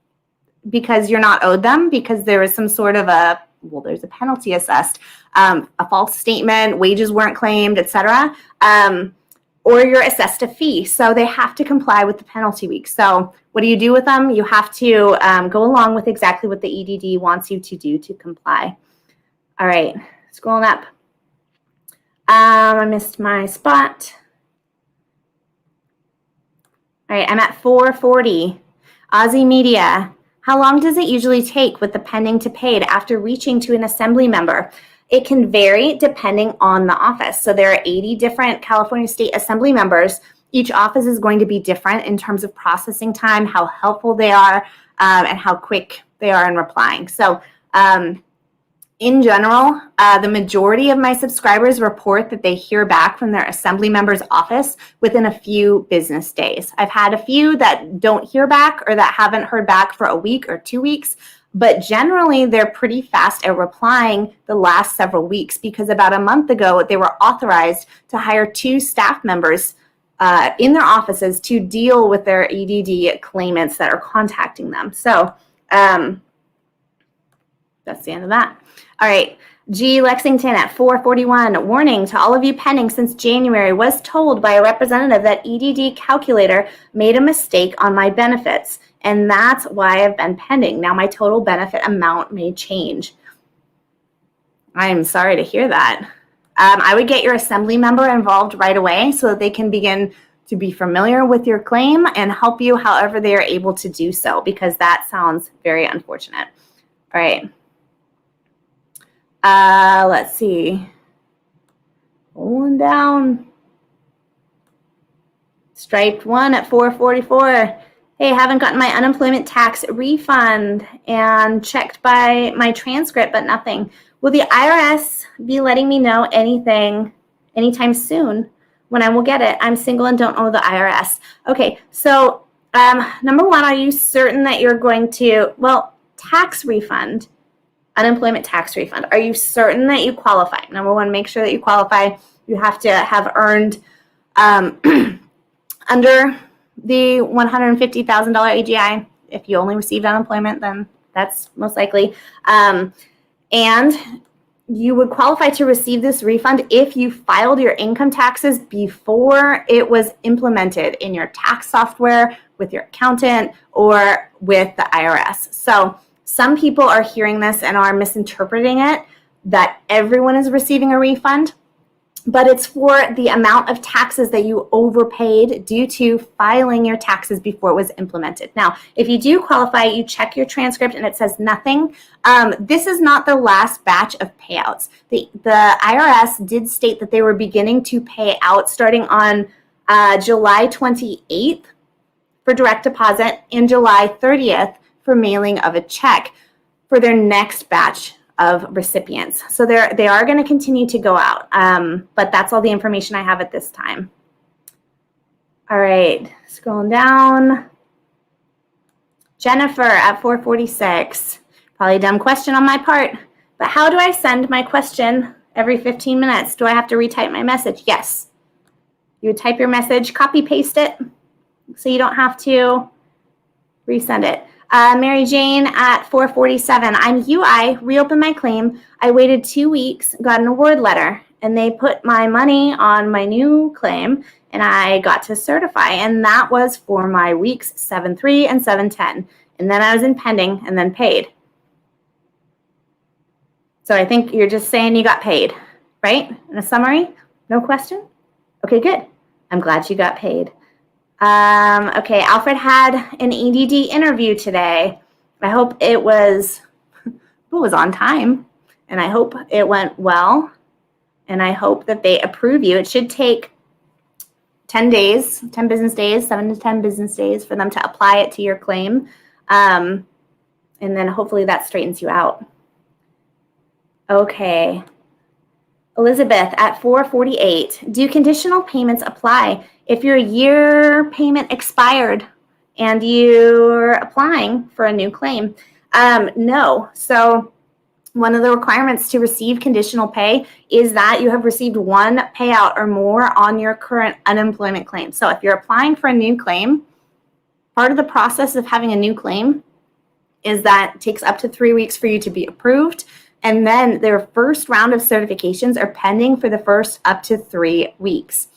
S1: because you're not owed them because there is some sort of there's a penalty assessed, a false statement, wages weren't claimed, etc. Or you're assessed a fee. So they have to comply with the penalty week. So what do you do with them? You have to go along with exactly what the EDD wants you to do to comply. All right, scrolling up. I missed my spot. All right, I'm at 4:40. Aussie Media. How long does it usually take with the pending to paid after reaching to an assembly member? It can vary depending on the office. So there are 80 different California State Assembly members. Each office is going to be different in terms of processing time, how helpful they are, and how quick they are in replying. So in general, the majority of my subscribers report that they hear back from their assembly member's office within a few business days. I've had a few that don't hear back or that haven't heard back for a week or 2 weeks, but generally they're pretty fast at replying the last several weeks because about a month ago, they were authorized to hire 2 staff members in their offices to deal with their EDD claimants that are contacting them. So That's the end of that. All right. G. Lexington at 4:41. Warning to all of you pending since January. Was told by a representative that EDD calculator made a mistake on my benefits, and that's why I've been pending. Now my total benefit amount may change. I'm sorry to hear that. I would get your assembly member involved right away so that they can begin to be familiar with your claim and help you however they are able to do so, because that sounds very unfortunate. All right. Let's see. Rolling down. Striped 1 at 4:44. Hey, haven't gotten my unemployment tax refund and checked by my transcript, but nothing. Will the IRS be letting me know anything anytime soon when I will get it? I'm single and don't owe the IRS. Okay, so number one, are you certain that you're going to, tax refund, unemployment tax refund, are you certain that you qualify? Number one, make sure that you qualify. You have to have earned under the $150,000 AGI. If you only received unemployment, then that's most likely. And you would qualify to receive this refund if you filed your income taxes before it was implemented in your tax software with your accountant or with the IRS. So some people are hearing this and are misinterpreting it that everyone is receiving a refund, but it's for the amount of taxes that you overpaid due to filing your taxes before it was implemented. Now, if you do qualify, you check your transcript and it says nothing. This is not the last batch of payouts. The IRS did state that they were beginning to pay out starting on July 28th for direct deposit and July 30th for mailing of a check for their next batch of recipients. So they are going to continue to go out, but that's all the information I have at this time. All right, scrolling down. Jennifer at 4:46. Probably a dumb question on my part, but how do I send my question every 15 minutes? Do I have to retype my message? Yes. You would type your message, copy paste it, so you don't have to resend it. Mary Jane at 4:47. I'm UI, reopened my claim. I waited 2 weeks, got an award letter, and they put my money on my new claim, and I got to certify, and that was for my weeks 7-3 and 7-10. And then I was in pending and then paid. So I think you're just saying you got paid, right? In a summary? No question? Okay, good. I'm glad you got paid. Okay, Alfred had an EDD interview today. I hope it was on time, and I hope it went well, and I hope that they approve you. It should take 10 days, 10 business days, 7 to 10 business days for them to apply it to your claim, and then hopefully that straightens you out. Okay. Elizabeth at 4:48. Do conditional payments apply if your year payment expired and you're applying for a new claim? No. So one of the requirements to receive conditional pay is that you have received one payout or more on your current unemployment claim. So if you're applying for a new claim, part of the process of having a new claim is that it takes up to 3 weeks for you to be approved. And then their first round of certifications are pending for the first up to 3 weeks.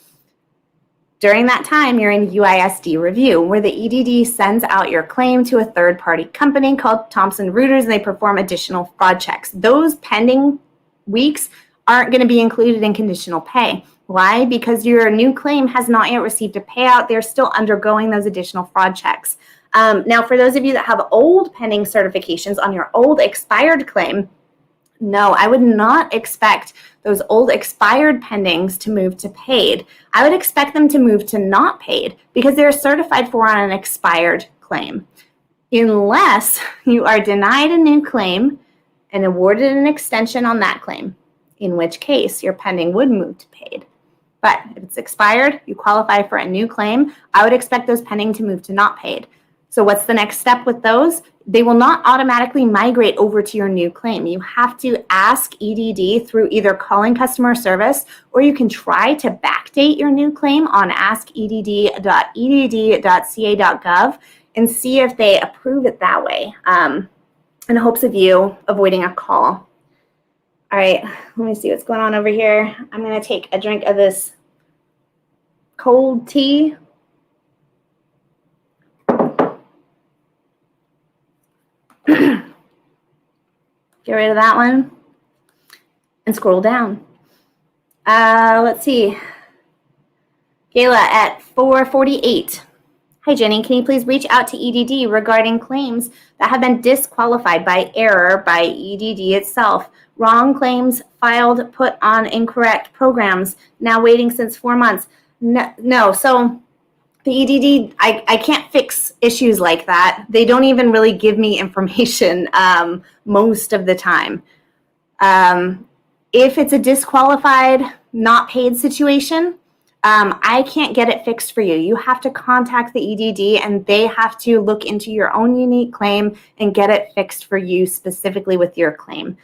S1: During that time, you're in UISD review, where the EDD sends out your claim to a third-party company called Thomson Reuters, and they perform additional fraud checks. Those pending weeks aren't going to be included in conditional pay. Why? Because your new claim has not yet received a payout. They're still undergoing those additional fraud checks. Now, for those of you that have old pending certifications on your old expired claim, no, I would not expect those old expired pendings to move to paid. I would expect them to move to not paid because they're certified for on an expired claim. Unless you are denied a new claim and awarded an extension on that claim, in which case your pending would move to paid. But if it's expired, you qualify for a new claim, I would expect those pending to move to not paid. So what's the next step with those? They will not automatically migrate over to your new claim. You have to ask EDD through either calling customer service, or you can try to backdate your new claim on askedd.edd.ca.gov and see if they approve it that way. in hopes of you avoiding a call. All right, let me see what's going on over here. I'm going to take a drink of this cold tea. Get rid of that one and scroll down. Let's see. Gayla at 448. Hi, Jenny. Can you please reach out to EDD regarding claims that have been disqualified by error by EDD itself? Wrong claims filed, put on incorrect programs, now waiting since 4 months. No. So the EDD, I can't fix issues like that. They don't even really give me information most of the time. If it's a disqualified, not paid situation, I can't get it fixed for you. You have to contact the EDD and they have to look into your own unique claim and get it fixed for you specifically with your claim.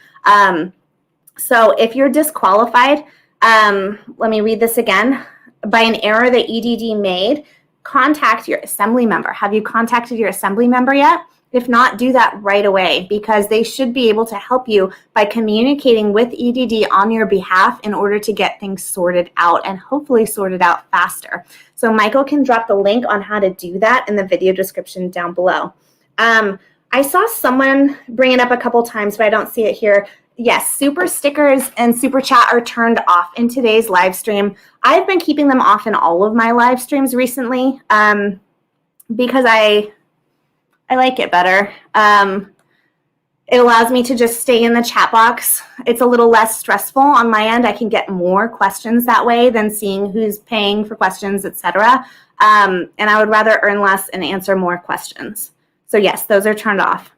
S1: So if you're disqualified, let me read this again. By an error that EDD made, contact your assembly member. Have you contacted your assembly member yet? If not, do that right away because they should be able to help you by communicating with EDD on your behalf in order to get things sorted out and hopefully sorted out faster. So Michael can drop the link on how to do that in the video description down below. I saw someone bring it up a couple times, but I don't see it here. Yes, super stickers and super chat are turned off in today's live stream. I've been keeping them off in all of my live streams recently because I like it better. It allows me to just stay in the chat box. It's a little less stressful on my end. I can get more questions that way than seeing who's paying for questions, etc. And I would rather earn less and answer more questions. So yes, those are turned off.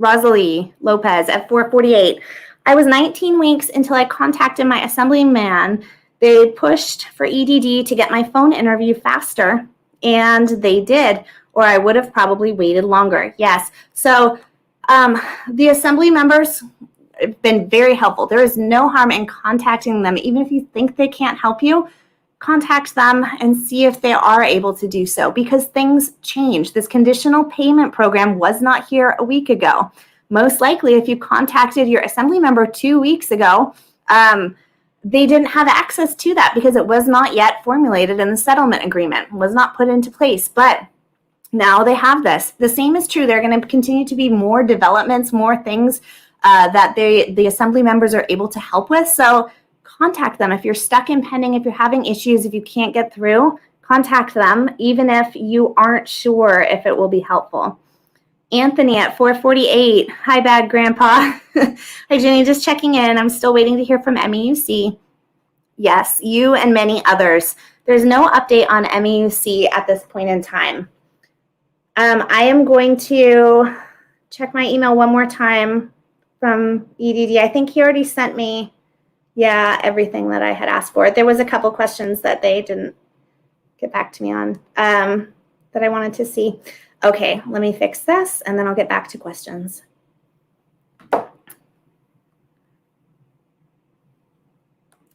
S1: Rosalie Lopez at 448. I was 19 weeks until I contacted my assemblyman. They pushed for EDD to get my phone interview faster, and they did, or I would have probably waited longer. Yes. So the assembly members have been very helpful. There is no harm in contacting them. Even if you think they can't help you, contact them and see if they are able to do so because things change. This conditional payment program was not here a week ago. Most likely, if you contacted your assembly member 2 weeks ago, they didn't have access to that because it was not yet formulated in the settlement agreement, was not put into place. But now they have this. The same is true. There are going to continue to be more developments, more things that the assembly members are able to help with. So contact them. If you're stuck in pending, if you're having issues, if you can't get through, contact them, even if you aren't sure if it will be helpful. Anthony at 448. Hi, Bad Grandpa. Hi, Jenny. Just checking in. I'm still waiting to hear from MEUC. Yes, you and many others. There's no update on MEUC at this point in time. I am going to check my email one more time from EDD. I think he already sent me everything that I had asked for. There was a couple questions that they didn't get back to me on that I wanted to see. Okay, let me fix this, and then I'll get back to questions. All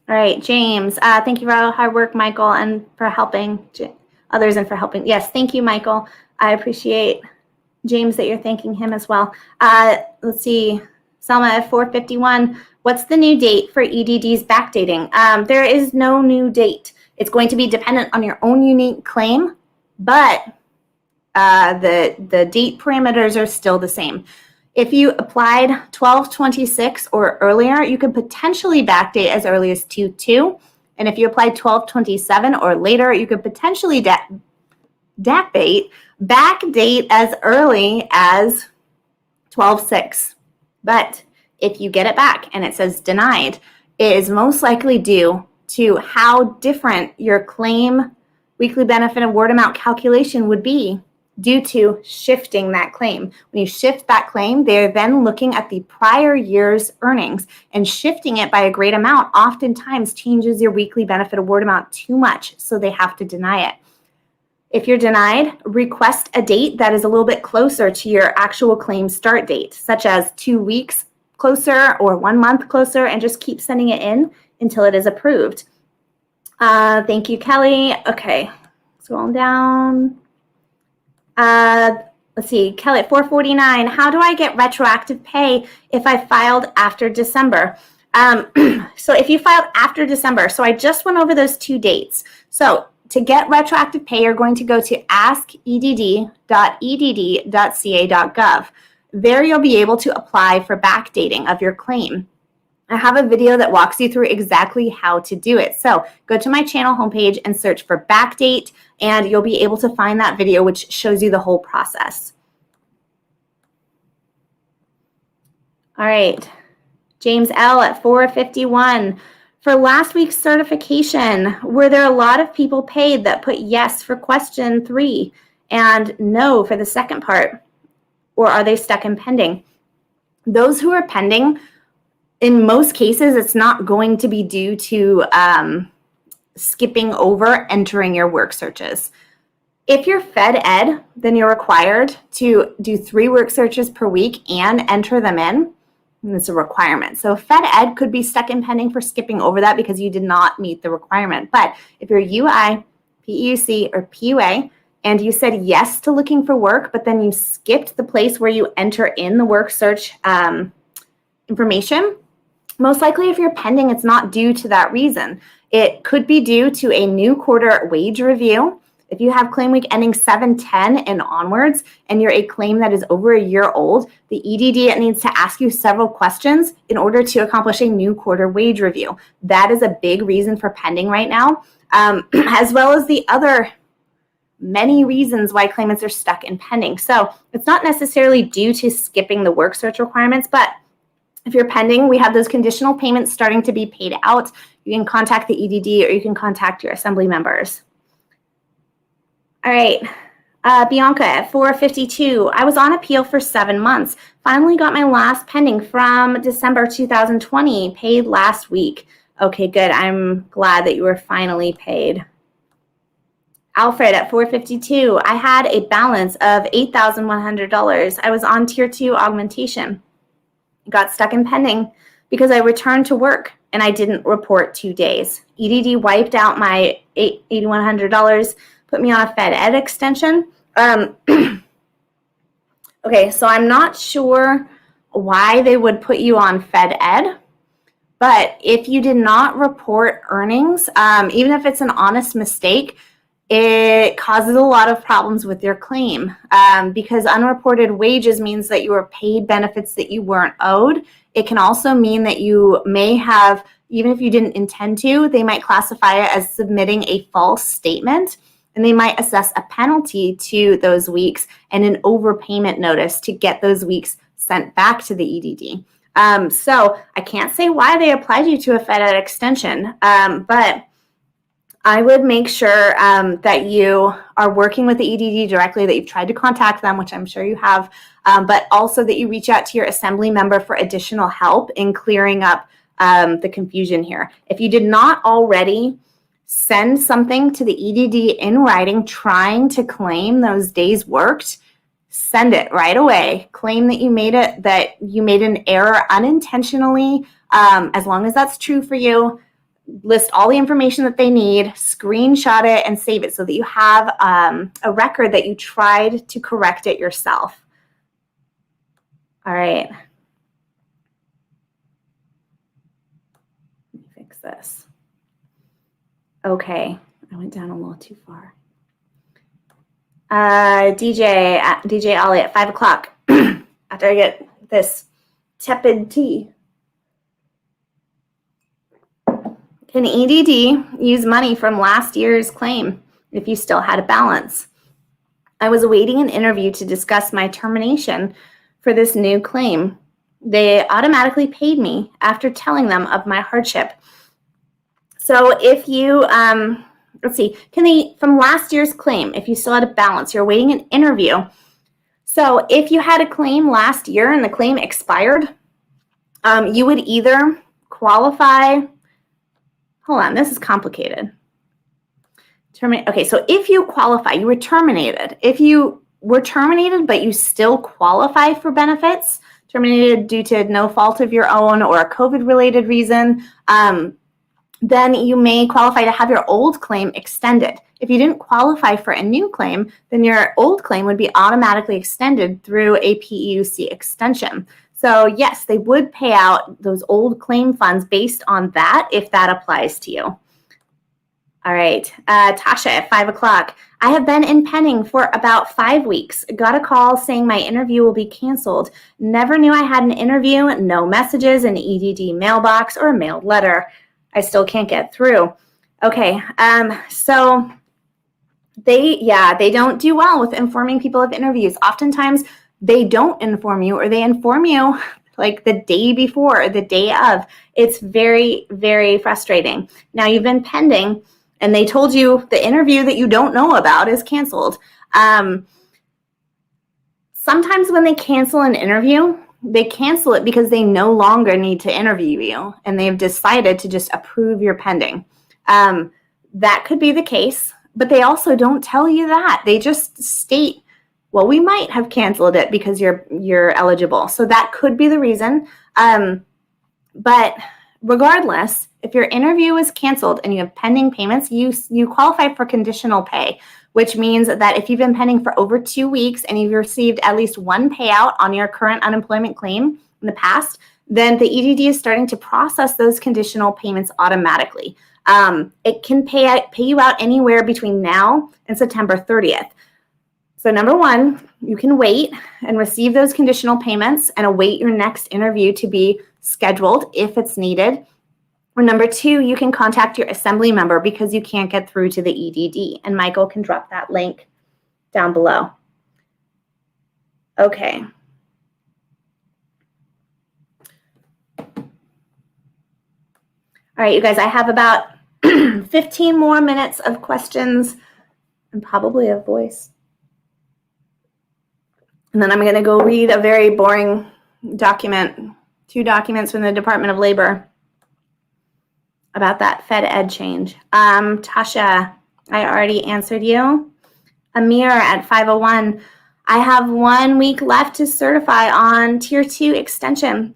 S1: right, James, thank you for all the hard work, Michael, and for helping others and for helping. Yes, thank you, Michael. I appreciate, James, that you're thanking him as well. Let's see, Selma at 451. What's the new date for EDD's backdating? There is no new date. It's going to be dependent on your own unique claim, but the date parameters are still the same. If you applied 12/26 or earlier, you could potentially backdate as early as 2/2. And if you applied 12/27 or later, you could potentially backdate as early as 12/6. But if you get it back and it says denied, it is most likely due to how different your claim weekly benefit award amount calculation would be due to shifting that claim. When you shift that claim, they're then looking at the prior year's earnings, and shifting it by a great amount oftentimes changes your weekly benefit award amount too much, so they have to deny it. If you're denied, request a date that is a little bit closer to your actual claim start date, such as 2 weeks closer or 1 month closer, and just keep sending it in until it is approved. Thank you, Kelly. Okay, scrolling down. let's see, Kelly at 449, how do I get retroactive pay if I filed after December? So if you filed after December, so I just went over those 2 dates. So to get retroactive pay, you're going to go to askedd.edd.ca.gov. There you'll be able to apply for backdating of your claim. I have a video that walks you through exactly how to do it. So go to my channel homepage and search for backdate, and you'll be able to find that video which shows you the whole process. All right, James L. at 451. For last week's certification, were there a lot of people paid that put yes for question 3 and no for the second part? Or are they stuck in pending? Those who are pending, in most cases, it's not going to be due to skipping over entering your work searches. If you're Fed Ed, then you're required to do 3 work searches per week and enter them in. And it's a requirement. So Fed Ed could be stuck in pending for skipping over that because you did not meet the requirement. But if you're UI, PEUC, or PUA, and you said yes to looking for work, but then you skipped the place where you enter in the work search information, most likely if you're pending, it's not due to that reason. It could be due to a new quarter wage review. If you have claim week ending 7/10 and onwards, and you're a claim that is over a year old, the EDD needs to ask you several questions in order to accomplish a new quarter wage review. That is a big reason for pending right now, as well as the other many reasons why claimants are stuck in pending. So it's not necessarily due to skipping the work search requirements, but if you're pending, we have those conditional payments starting to be paid out. You can contact the EDD or you can contact your assembly members. All right, Bianca at 452. I was on appeal for 7 months. Finally got my last pending from December 2020, paid last week. Okay, good. I'm glad that you were finally paid. Alfred at 452. I had a balance of $8,100. I was on tier 2 augmentation. Got stuck in pending because I returned to work and I didn't report 2 days. EDD wiped out my $8,100, put me on a Fed Ed extension. Okay, so I'm not sure why they would put you on Fed Ed, but if you did not report earnings, even if it's an honest mistake, it causes a lot of problems with your claim because unreported wages means that you were paid benefits that you weren't owed. It can also mean that you may have, even if you didn't intend to, they might classify it as submitting a false statement, and they might assess a penalty to those weeks and an overpayment notice to get those weeks sent back to the EDD. So I can't say why they applied you to a Fed Ed extension, but I would make sure that you are working with the EDD directly, that you've tried to contact them, which I'm sure you have, but also that you reach out to your assembly member for additional help in clearing up the confusion here. If you did not already send something to the EDD in writing trying to claim those days worked, send it right away. Claim that you made an error unintentionally, as long as that's true for you. List all the information that they need, screenshot it, and save it so that you have a record that you tried to correct it yourself. All right. Let me fix this. Okay, I went down a little too far. DJ Ollie at 5 o'clock after I get this tepid tea. Can EDD use money from last year's claim if you still had a balance? I was awaiting an interview to discuss my termination for this new claim. They automatically paid me after telling them of my hardship. So if you, let's see, from last year's claim, if you still had a balance, you're awaiting an interview. So if you had a claim last year and the claim expired, you would either qualify. Hold on, this is complicated. Okay, so if you qualify, you were terminated. If you were terminated, but you still qualify for benefits, terminated due to no fault of your own or a COVID-related reason, then you may qualify to have your old claim extended. If you didn't qualify for a new claim, then your old claim would be automatically extended through a PEUC extension. So yes, they would pay out those old claim funds based on that if that applies to you. All right, Tasha at 5 o'clock. I have been in pending for about 5 weeks. Got a call saying my interview will be canceled. Never knew I had an interview, no messages, an EDD mailbox, or a mailed letter. I still can't get through. Okay, so they don't do well with informing people of interviews. Oftentimes, they don't inform you, or they inform you like the day before or the day of. It's very, very frustrating. Now, you've been pending, and they told you the interview that you don't know about is canceled. Sometimes when they cancel an interview, they cancel it because they no longer need to interview you, and they've decided to just approve your pending. That could be the case, but they also don't tell you that. They just state, well, we might have canceled it because you're eligible. So that could be the reason. But regardless, if your interview is canceled and you have pending payments, you qualify for conditional pay, which means that if you've been pending for over 2 weeks and you've received at least one payout on your current unemployment claim in the past, then the EDD is starting to process those conditional payments automatically. It can pay you out anywhere between now and September 30th. So number one, you can wait and receive those conditional payments and await your next interview to be scheduled if it's needed. Or number two, you can contact your assembly member because you can't get through to the EDD. And Michael can drop that link down below. Okay. All right, you guys, I have about 15 more minutes of questions and probably a voice. And then I'm going to go read a very boring document, 2 documents from the Department of Labor about that Fed Ed change. Tasha, I already answered you. Amir at 501, I have 1 week left to certify on Tier 2 extension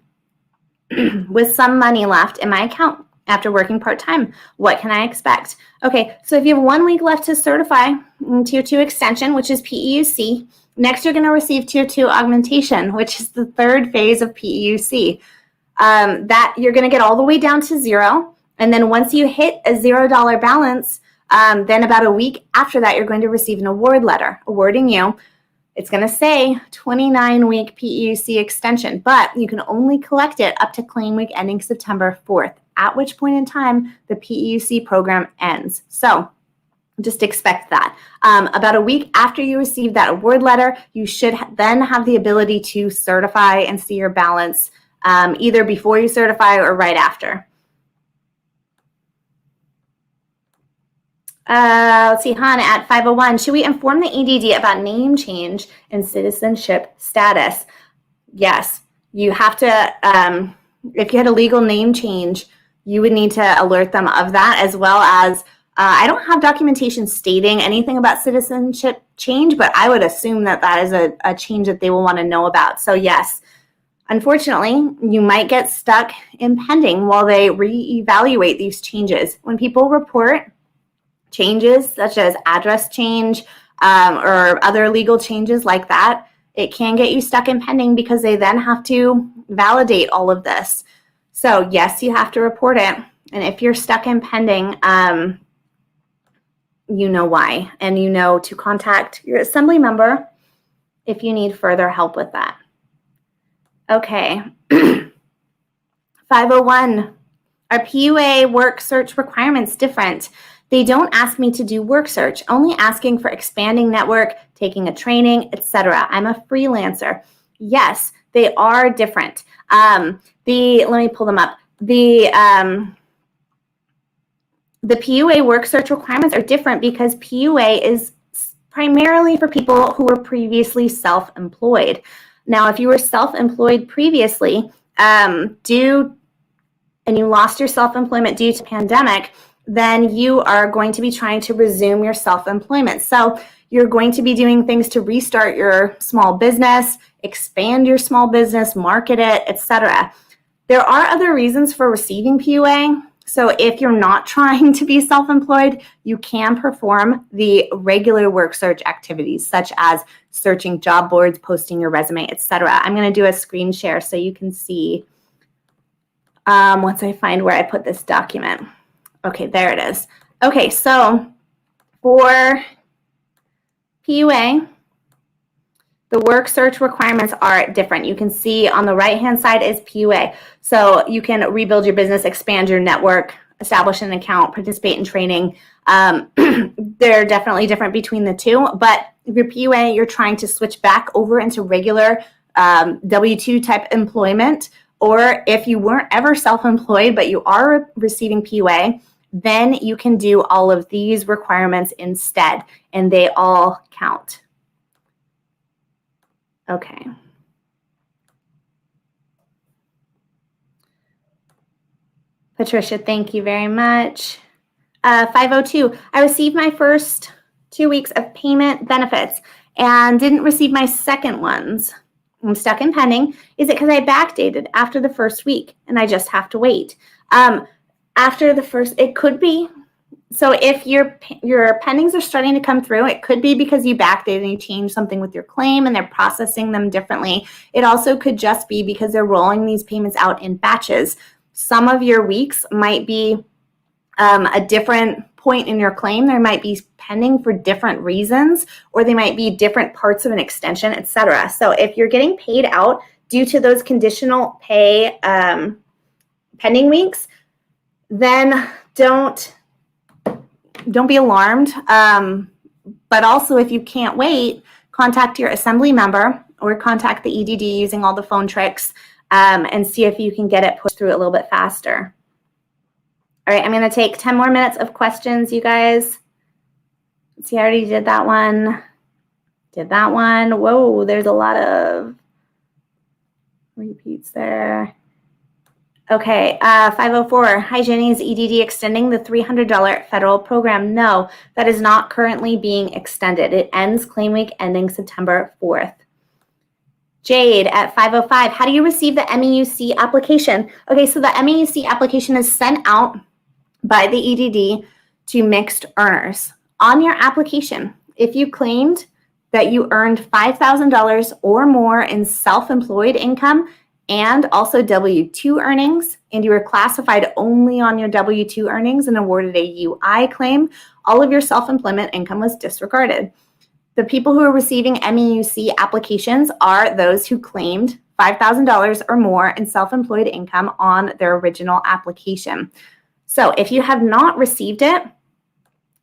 S1: with some money left in my account after working part-time. What can I expect? Okay, so if you have 1 week left to certify in Tier 2 extension, which is PEUC, next you're going to receive Tier 2 augmentation, which is the 3rd phase of PEUC. That you're going to get all the way down to 0. And then once you hit a $0 balance, then about a week after that, you're going to receive an award letter awarding you. It's going to say 29-week PEUC extension, but you can only collect it up to claim week ending September 4th, at which point in time the PEUC program ends. So just expect that. About a week after you receive that award letter, you should then have the ability to certify and see your balance either before you certify or right after. Let's see, Han at 501. Should we inform the EDD about name change and citizenship status? Yes, you have to, if you had a legal name change, you would need to alert them of that, as well as, I don't have documentation stating anything about citizenship change, but I would assume that that is a change that they will want to know about. So yes, unfortunately, you might get stuck in pending while they reevaluate these changes. When people report changes such as address change or other legal changes like that, it can get you stuck in pending because they then have to validate all of this. So yes, you have to report it. And if you're stuck in pending, you know why, and you know to contact your assembly member if you need further help with that. Okay. 501, are PUA Work Search requirements different? They don't ask me to do work search, only asking for expanding network, taking a training, etc. I'm a freelancer. Yes, they are different. Let me pull them up. The PUA Work Search requirements are different because PUA is primarily for people who were previously self-employed. Now, if you were self-employed previously, and you lost your self-employment due to pandemic, then you are going to be trying to resume your self-employment. So you're going to be doing things to restart your small business, expand your small business, market it, etc. There are other reasons for receiving PUA. So if you're not trying to be self-employed, you can perform the regular work search activities, such as searching job boards, posting your resume, etc. I'm going to do a screen share so you can see once I find where I put this document. Okay, there it is. Okay, so for PUA, the work search requirements are different. You can see on the right-hand side is PUA. So you can rebuild your business, expand your network, establish an account, participate in training. They're definitely different between the two. But if you're PUA, you're trying to switch back over into regular W-2 type employment. Or if you weren't ever self-employed, but you are receiving PUA, then you can do all of these requirements instead, and they all count. Okay. Patricia, thank you very much. 502, I received my first 2 weeks of payment benefits and didn't receive my second ones. I'm stuck in pending. Is it because I backdated after the first week and I just have to wait? After the first, it could be. So if your pendings are starting to come through, it could be because you backdated and you changed something with your claim and they're processing them differently. It also could just be because they're rolling these payments out in batches. Some of your weeks might be a different point in your claim. There might be pending for different reasons, or they might be different parts of an extension, etc. So if you're getting paid out due to those conditional pay pending weeks, then don't be alarmed. But also, if you can't wait, contact your assembly member or contact the EDD using all the phone tricks and see if you can get it pushed through a little bit faster. All right, I'm going to take 10 more minutes of questions, you guys. Let's see, I already did that one. Whoa, there's a lot of repeats there. Okay, 504. Hi, Ginny. Is EDD extending the $300 federal program? No, that is not currently being extended. It ends claim week ending September 4th. Jade at 505. How do you receive the MEUC application? Okay, so the MEUC application is sent out by the EDD to mixed earners. On your application, if you claimed that you earned $5,000 or more in self-employed income and also W-2 earnings, and you were classified only on your W-2 earnings and awarded a UI claim, all of your self-employment income was disregarded. The people who are receiving MEUC applications are those who claimed $5,000 or more in self-employed income on their original application. So if you have not received it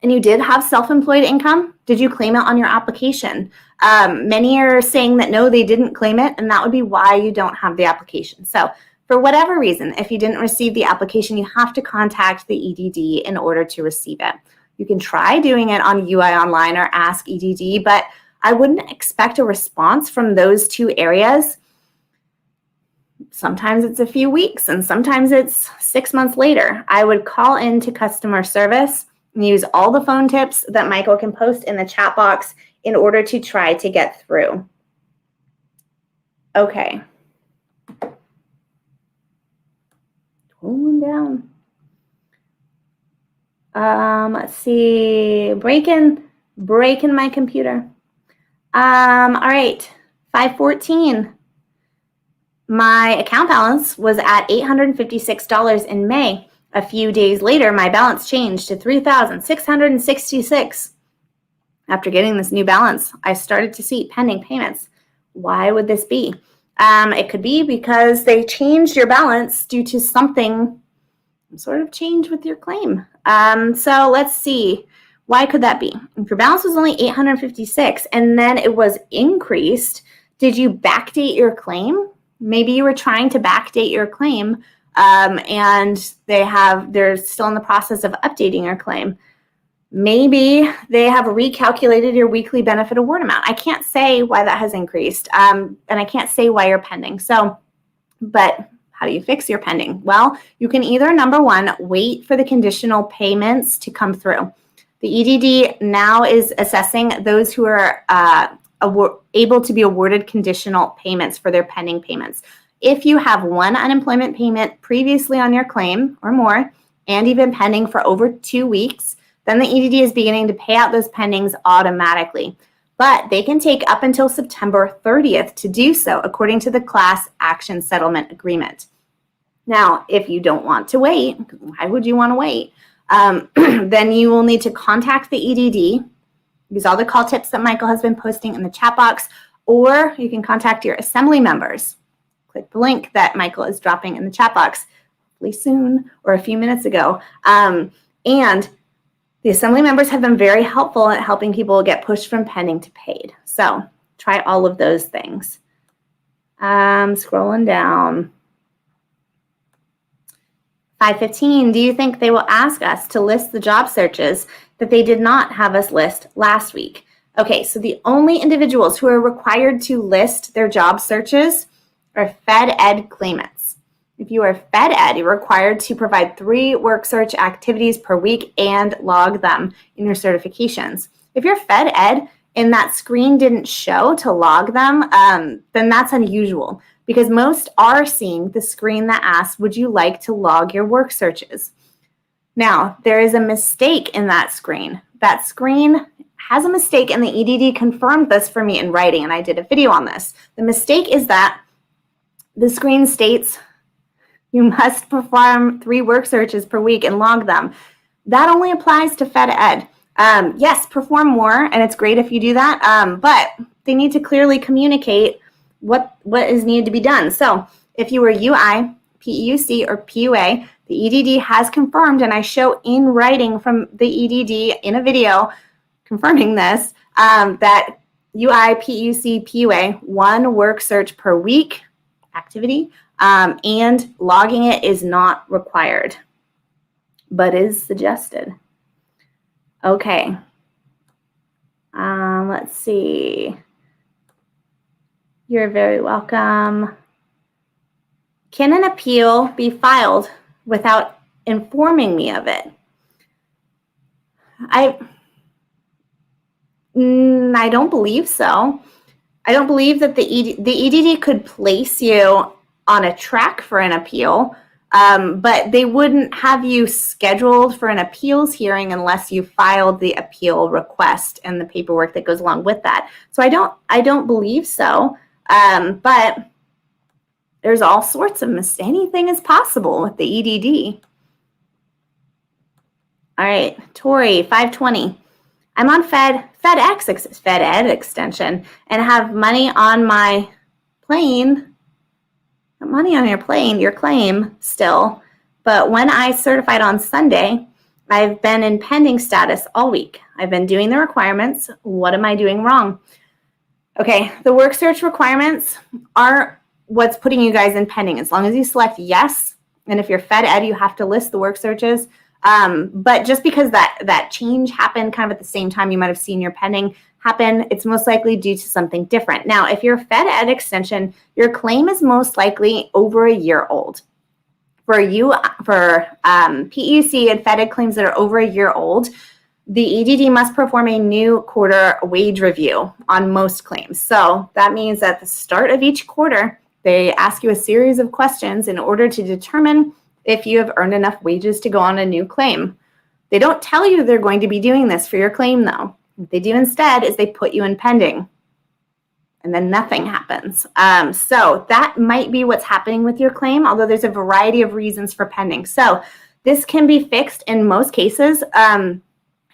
S1: and you did have self-employed income, did you claim it on your application? Many are saying that no, they didn't claim it, and that would be why you don't have the application. So for whatever reason, if you didn't receive the application, you have to contact the EDD in order to receive it. You can try doing it on UI Online or Ask EDD, but I wouldn't expect a response from those two areas. Sometimes it's a few weeks and sometimes it's 6 months later. I would call into customer service and use all the phone tips that Michael can post in the chat box in order to try to get through. Okay. Cooling down. Let's see, breaking my computer. All right, 514. My account balance was at $856 in May. A few days later, my balance changed to $3,666. After getting this new balance, I started to see pending payments. Why would this be? It could be because they changed your balance due to something sort of change with your claim. So let's see. Why could that be? If your balance was only $856 and then it was increased, did you backdate your claim? Maybe you were trying to backdate your claim and they're still in the process of updating your claim. Maybe they have recalculated your weekly benefit award amount. I can't say why that has increased, and I can't say why you're pending. But how do you fix your pending? Well, you can either, number one, wait for the conditional payments to come through. The EDD now is assessing those who are able to be awarded conditional payments for their pending payments. If you have one unemployment payment previously on your claim or more, and even pending for over 2 weeks, then the EDD is beginning to pay out those pendings automatically. But they can take up until September 30th to do so, according to the Class Action Settlement Agreement. Now, if you don't want to wait, why would you want to wait? Then you will need to contact the EDD, use all the call tips that Michael has been posting in the chat box, or you can contact your assembly members. Click the link that Michael is dropping in the chat box, hopefully soon or a few minutes ago. And the assembly members have been very helpful at helping people get pushed from pending to paid. So try all of those things. Scrolling down. 515, do you think they will ask us to list the job searches that they did not have us list last week? Okay, so the only individuals who are required to list their job searches are Fed Ed claimants. If you are Fed Ed, you're required to provide 3 work search activities per week and log them in your certifications. If you're Fed Ed and that screen didn't show to log them, then that's unusual, because most are seeing the screen that asks, would you like to log your work searches? Now, there is a mistake in that screen. That screen has a mistake, and the EDD confirmed this for me in writing, and I did a video on this. The mistake is that the screen states you must perform 3 work searches per week and log them. That only applies to Fed Ed. Yes, perform more, and it's great if you do that, but they need to clearly communicate what is needed to be done. So if you were UI, PEUC, or PUA, the EDD has confirmed, and I show in writing from the EDD in a video confirming this, that UI, PEUC, PUA, 1 work search per week activity, and logging it is not required, but is suggested. Okay. Let's see. You're very welcome. Can an appeal be filed without informing me of it? I don't believe so. I don't believe that the EDD could place you on a track for an appeal, but they wouldn't have you scheduled for an appeals hearing unless you filed the appeal request and the paperwork that goes along with that. So I don't believe so, but there's all sorts of mistakes. Anything is possible with the EDD. All right, Tori, 520. I'm on Fed Ed extension and have money on my plane. Money on your claim still. But when I certified on Sunday, I've been in pending status all week. I've been doing the requirements. What am I doing wrong? Okay, the work search requirements are what's putting you guys in pending. As long as you select yes, and if you're Fed Ed, you have to list the work searches. But just because that change happened kind of at the same time you might have seen your pending happen, it's most likely due to something different. Now, if you're Fed Ed extension, your claim is most likely over a year old. For PEUC and Fed Ed claims that are over a year old, the EDD must perform a new quarter wage review on most claims. So that means at the start of each quarter, they ask you a series of questions in order to determine if you have earned enough wages to go on a new claim. They don't tell you they're going to be doing this for your claim, though. What they do instead is they put you in pending, and then nothing happens. So that might be what's happening with your claim, although there's a variety of reasons for pending. So this can be fixed in most cases,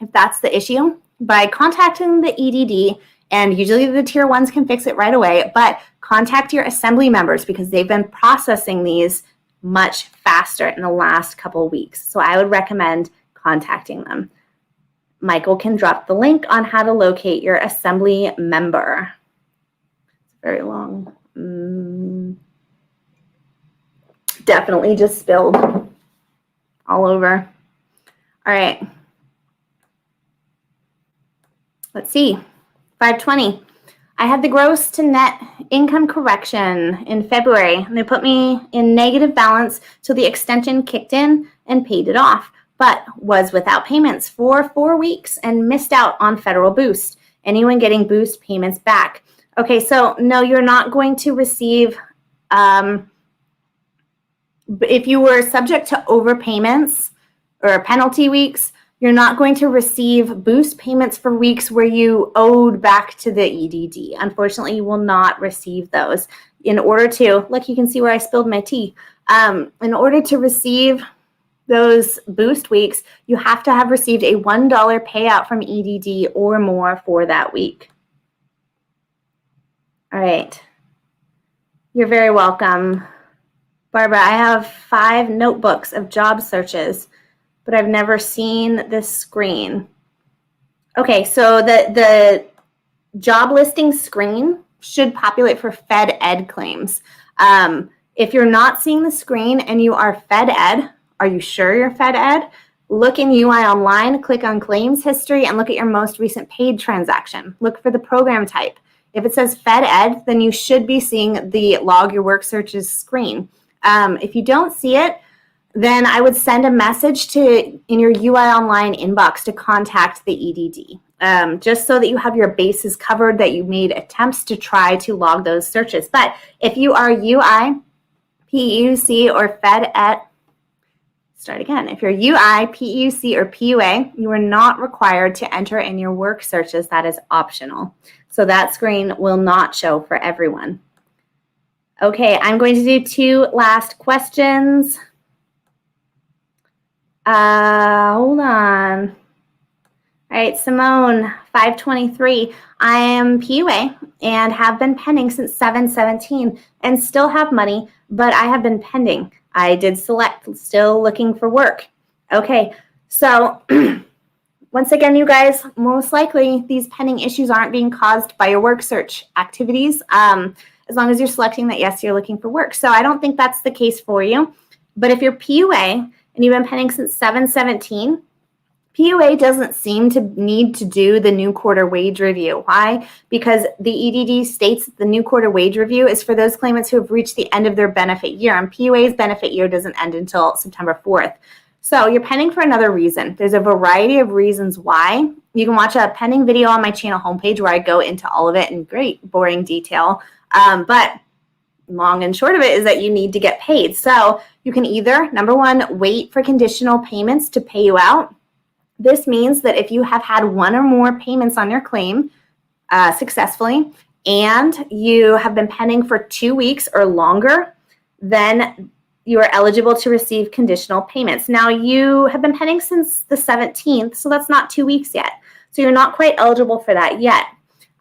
S1: if that's the issue, by contacting the EDD, and usually the tier 1s can fix it right away, but contact your assembly members because they've been processing these much faster in the last couple of weeks. So I would recommend contacting them. Michael can drop the link on how to locate your assembly member. It's very long. Definitely just spilled all over. All right. Let's see. 520. I had the gross to net income correction in February, and they put me in negative balance till the extension kicked in and paid it off, but was without payments for 4 weeks and missed out on federal boost. Anyone getting boost payments back? Okay, so no, you're not going to receive, if you were subject to overpayments, or penalty weeks, you're not going to receive boost payments for weeks where you owed back to the EDD. Unfortunately, you will not receive those. In order to, look, you can see where I spilled my tea. In order to receive those boost weeks, you have to have received a $1 payout from EDD or more for that week. All right. You're very welcome. Barbara, I have 5 notebooks of job searches, but I've never seen this screen. Okay, so the job listing screen should populate for Fed Ed claims. If you're not seeing the screen and you are Fed Ed, are you sure you're Fed Ed? Look in UI Online, click on Claims History, and look at your most recent paid transaction. Look for the program type. If it says Fed Ed, then you should be seeing the Log Your Work Searches screen. If you don't see it, then I would send a message in your UI Online inbox to contact the EDD, just so that you have your bases covered, that you made attempts to try to log those searches. But if you are UI, PEUC, or Fed Ed, if you're UI, PEUC, or PUA, you are not required to enter in your work searches. That is optional. So that screen will not show for everyone. Okay, I'm going to do 2 last questions. Hold on. All right, Simone, 523. I am PUA and have been pending since 7/17 and still have money, but I have been pending. I did select, still looking for work. Okay, so once again, you guys, most likely these pending issues aren't being caused by your work search activities, as long as you're selecting that, yes, you're looking for work. So I don't think that's the case for you. But if you're PUA and you've been pending since 7/17, PUA doesn't seem to need to do the new quarter wage review. Why? Because the EDD states that the new quarter wage review is for those claimants who have reached the end of their benefit year, and PUA's benefit year doesn't end until September 4th. So you're pending for another reason. There's a variety of reasons why. You can watch a pending video on my channel homepage where I go into all of it in great boring detail. But long and short of it is that you need to get paid. So you can either, number one, wait for conditional payments to pay you out. This means that if you have had 1 or more payments on your claim successfully, and you have been pending for 2 weeks or longer, then you are eligible to receive conditional payments. Now, you have been pending since the 17th, so that's not 2 weeks yet. So you're not quite eligible for that yet.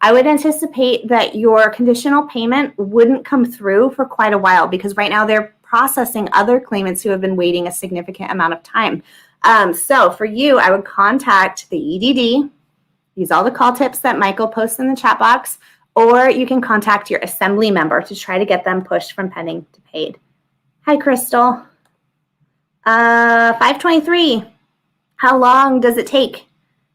S1: I would anticipate that your conditional payment wouldn't come through for quite a while, because right now they're processing other claimants who have been waiting a significant amount of time. So for you, I would contact the EDD, use all the call tips that Michael posts in the chat box, or you can contact your assembly member to try to get them pushed from pending to paid. Hi, Crystal. 523. How long does it take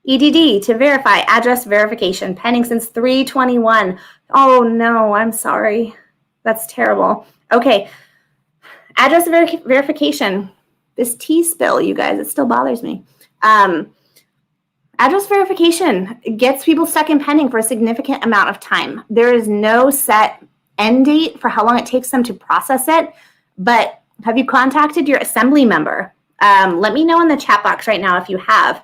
S1: EDD to verify address verification? Pending since 3/21. Oh no, I'm sorry. That's terrible. Okay, address verification. This tea spill, you guys, it still bothers me. Address verification gets people stuck in pending for a significant amount of time. There is no set end date for how long it takes them to process it, but have you contacted your assembly member? Let me know in the chat box right now if you have.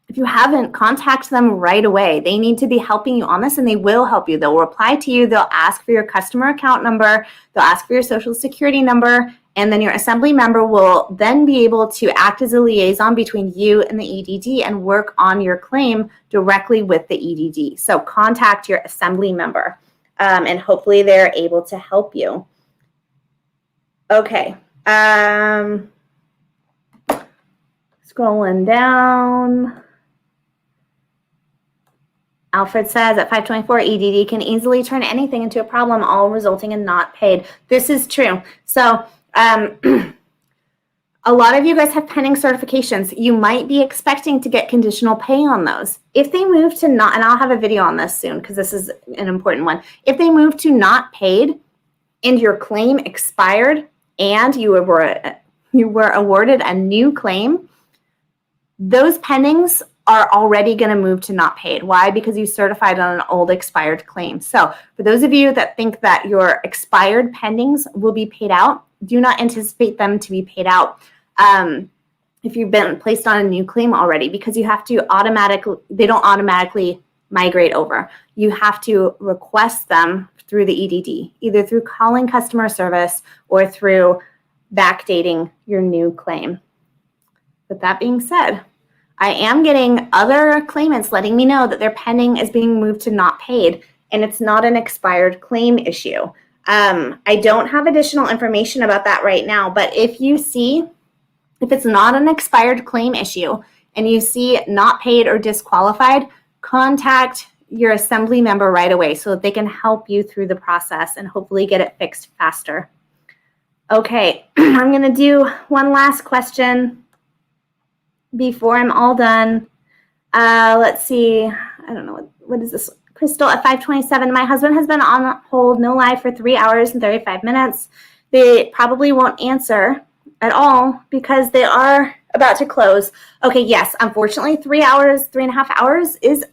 S1: If you haven't, contact them right away. They need to be helping you on this, and they will help you. They'll reply to you. They'll ask for your customer account number. They'll ask for your social security number, and then your assembly member will then be able to act as a liaison between you and the EDD and work on your claim directly with the EDD. So contact your assembly member, and hopefully they're able to help you. Okay. Scrolling down. Alfred says at 524, EDD can easily turn anything into a problem, all resulting in not paid. This is true. So a lot of you guys have pending certifications. You might be expecting to get conditional pay on those. If they move to not, and I'll have a video on this soon because this is an important one. If they move to not paid and your claim expired and you were awarded a new claim, those pendings are already going to move to not paid. Why? Because you certified on an old expired claim. So for those of you that think that your expired pendings will be paid out, do not anticipate them to be paid out. if you've been placed on a new claim already, because you have to they don't automatically migrate over. You have to request them through the EDD, either through calling customer service or through backdating your new claim. With that being said, I am getting other claimants letting me know that their pending is being moved to not paid, and it's not an expired claim issue. I don't have additional information about that right now, but if it's not an expired claim issue and you see not paid or disqualified, contact your assembly member right away so that they can help you through the process and hopefully get it fixed faster. Okay, I'm going to do one last question before I'm all done. Let's see. I don't know. What is this? Crystal at 5:27. My husband has been on hold, no lie, for 3 hours and 35 minutes. They probably won't answer at all because they are about to close. Okay, yes, unfortunately, 3.5 hours is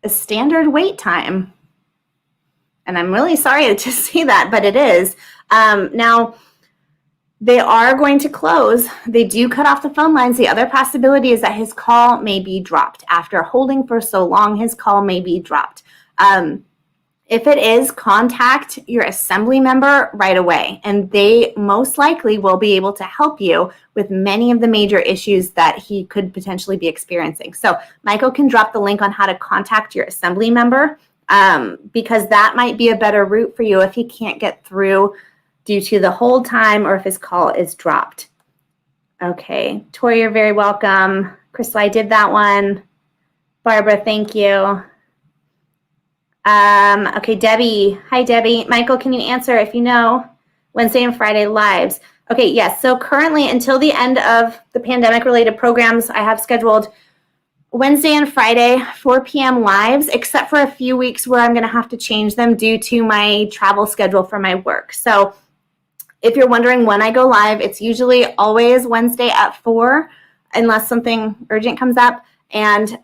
S1: a standard wait time. And I'm really sorry to say that, but it is. Now, they are going to close. They do cut off the phone lines. The other possibility is that his call may be dropped. After holding for so long, his call may be dropped. If it is, contact your assembly member right away, and they most likely will be able to help you with many of the major issues that he could potentially be experiencing. So Michael can drop the link on how to contact your assembly member because that might be a better route for you if he can't get through due to the hold time or if his call is dropped. Okay, Tori, you're very welcome. Crystal, I did that one. Barbara, thank you. Okay, Debbie. Hi, Debbie. Michael, can you answer if you know Wednesday and Friday lives? Okay, yes. So currently, until the end of the pandemic-related programs, I have scheduled Wednesday and Friday, 4 p.m. lives, except for a few weeks where I'm going to have to change them due to my travel schedule for my work. So if you're wondering when I go live, it's usually always Wednesday at 4, unless something urgent comes up. And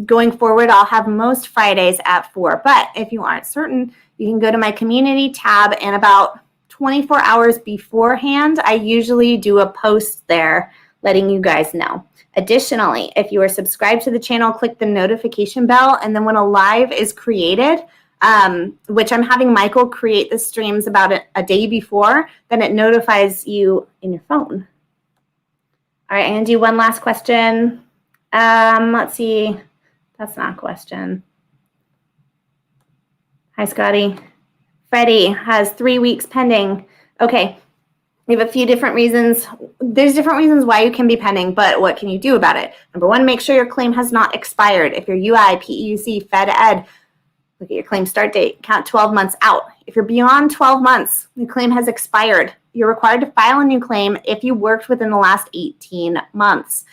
S1: going forward, I'll have most Fridays at 4. But if you aren't certain, you can go to my community tab, and about 24 hours beforehand, I usually do a post there letting you guys know. Additionally, if you are subscribed to the channel, click the notification bell, and then when a live is created, which I'm having Michael create the streams about a day before, then it notifies you in your phone. All right, I'm going to do one last question. Let's see. That's not a question. Hi, Scotty. Freddie has 3 weeks pending. Okay. We have a few different reasons. There's different reasons why you can be pending, but what can you do about it? Number one, make sure your claim has not expired. If you're UI, PEUC, Fed Ed, look at your claim start date. Count 12 months out. If you're beyond 12 months, your claim has expired. You're required to file a new claim if you worked within the last 18 months.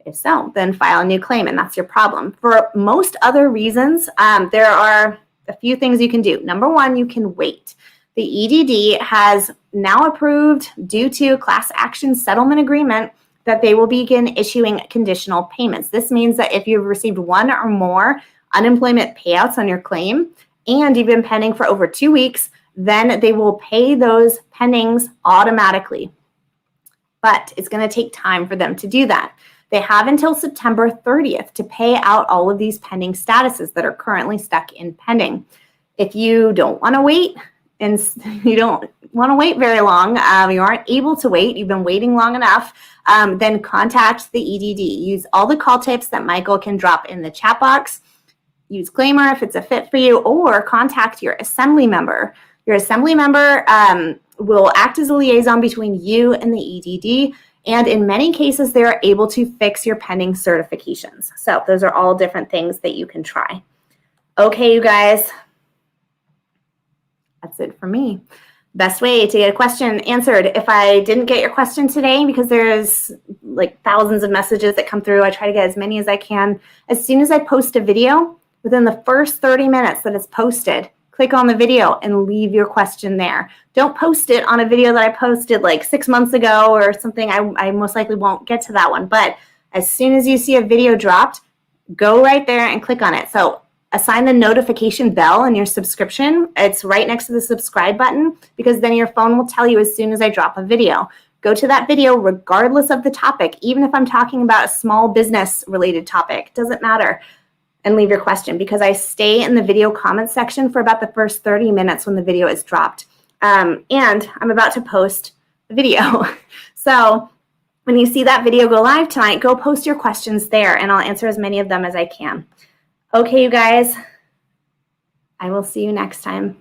S1: If so, then file a new claim, and that's your problem. For most other reasons, there are a few things you can do. Number one, you can wait. The EDD has now approved, due to a class action settlement agreement, that they will begin issuing conditional payments. This means that if you've received one or more unemployment payouts on your claim and you've been pending for over 2 weeks, then they will pay those pendings automatically. But it's going to take time for them to do that. They have until September 30th to pay out all of these pending statuses that are currently stuck in pending. If you don't want to wait, and you don't want to wait very long, you aren't able to wait, you've been waiting long enough, then contact the EDD. Use all the call tips that Michael can drop in the chat box. Use Claimer if it's a fit for you, or contact your assembly member. Your assembly member will act as a liaison between you and the EDD, and in many cases, they're able to fix your pending certifications. So those are all different things that you can try. Okay, you guys. That's it for me. Best way to get a question answered. If I didn't get your question today, because there's like thousands of messages that come through, I try to get as many as I can. As soon as I post a video, within the first 30 minutes that it's posted, click on the video and leave your question there. Don't post it on a video that I posted like 6 months ago or something. I most likely won't get to that one. But as soon as you see a video dropped, go right there and click on it. So assign the notification bell in your subscription. It's right next to the subscribe button, because then your phone will tell you as soon as I drop a video. Go to that video regardless of the topic, even if I'm talking about a small business related topic, doesn't matter, and leave your question, because I stay in the video comments section for about the first 30 minutes when the video is dropped. And I'm about to post the video. So when you see that video go live tonight, go post your questions there and I'll answer as many of them as I can. Okay, you guys, I will see you next time.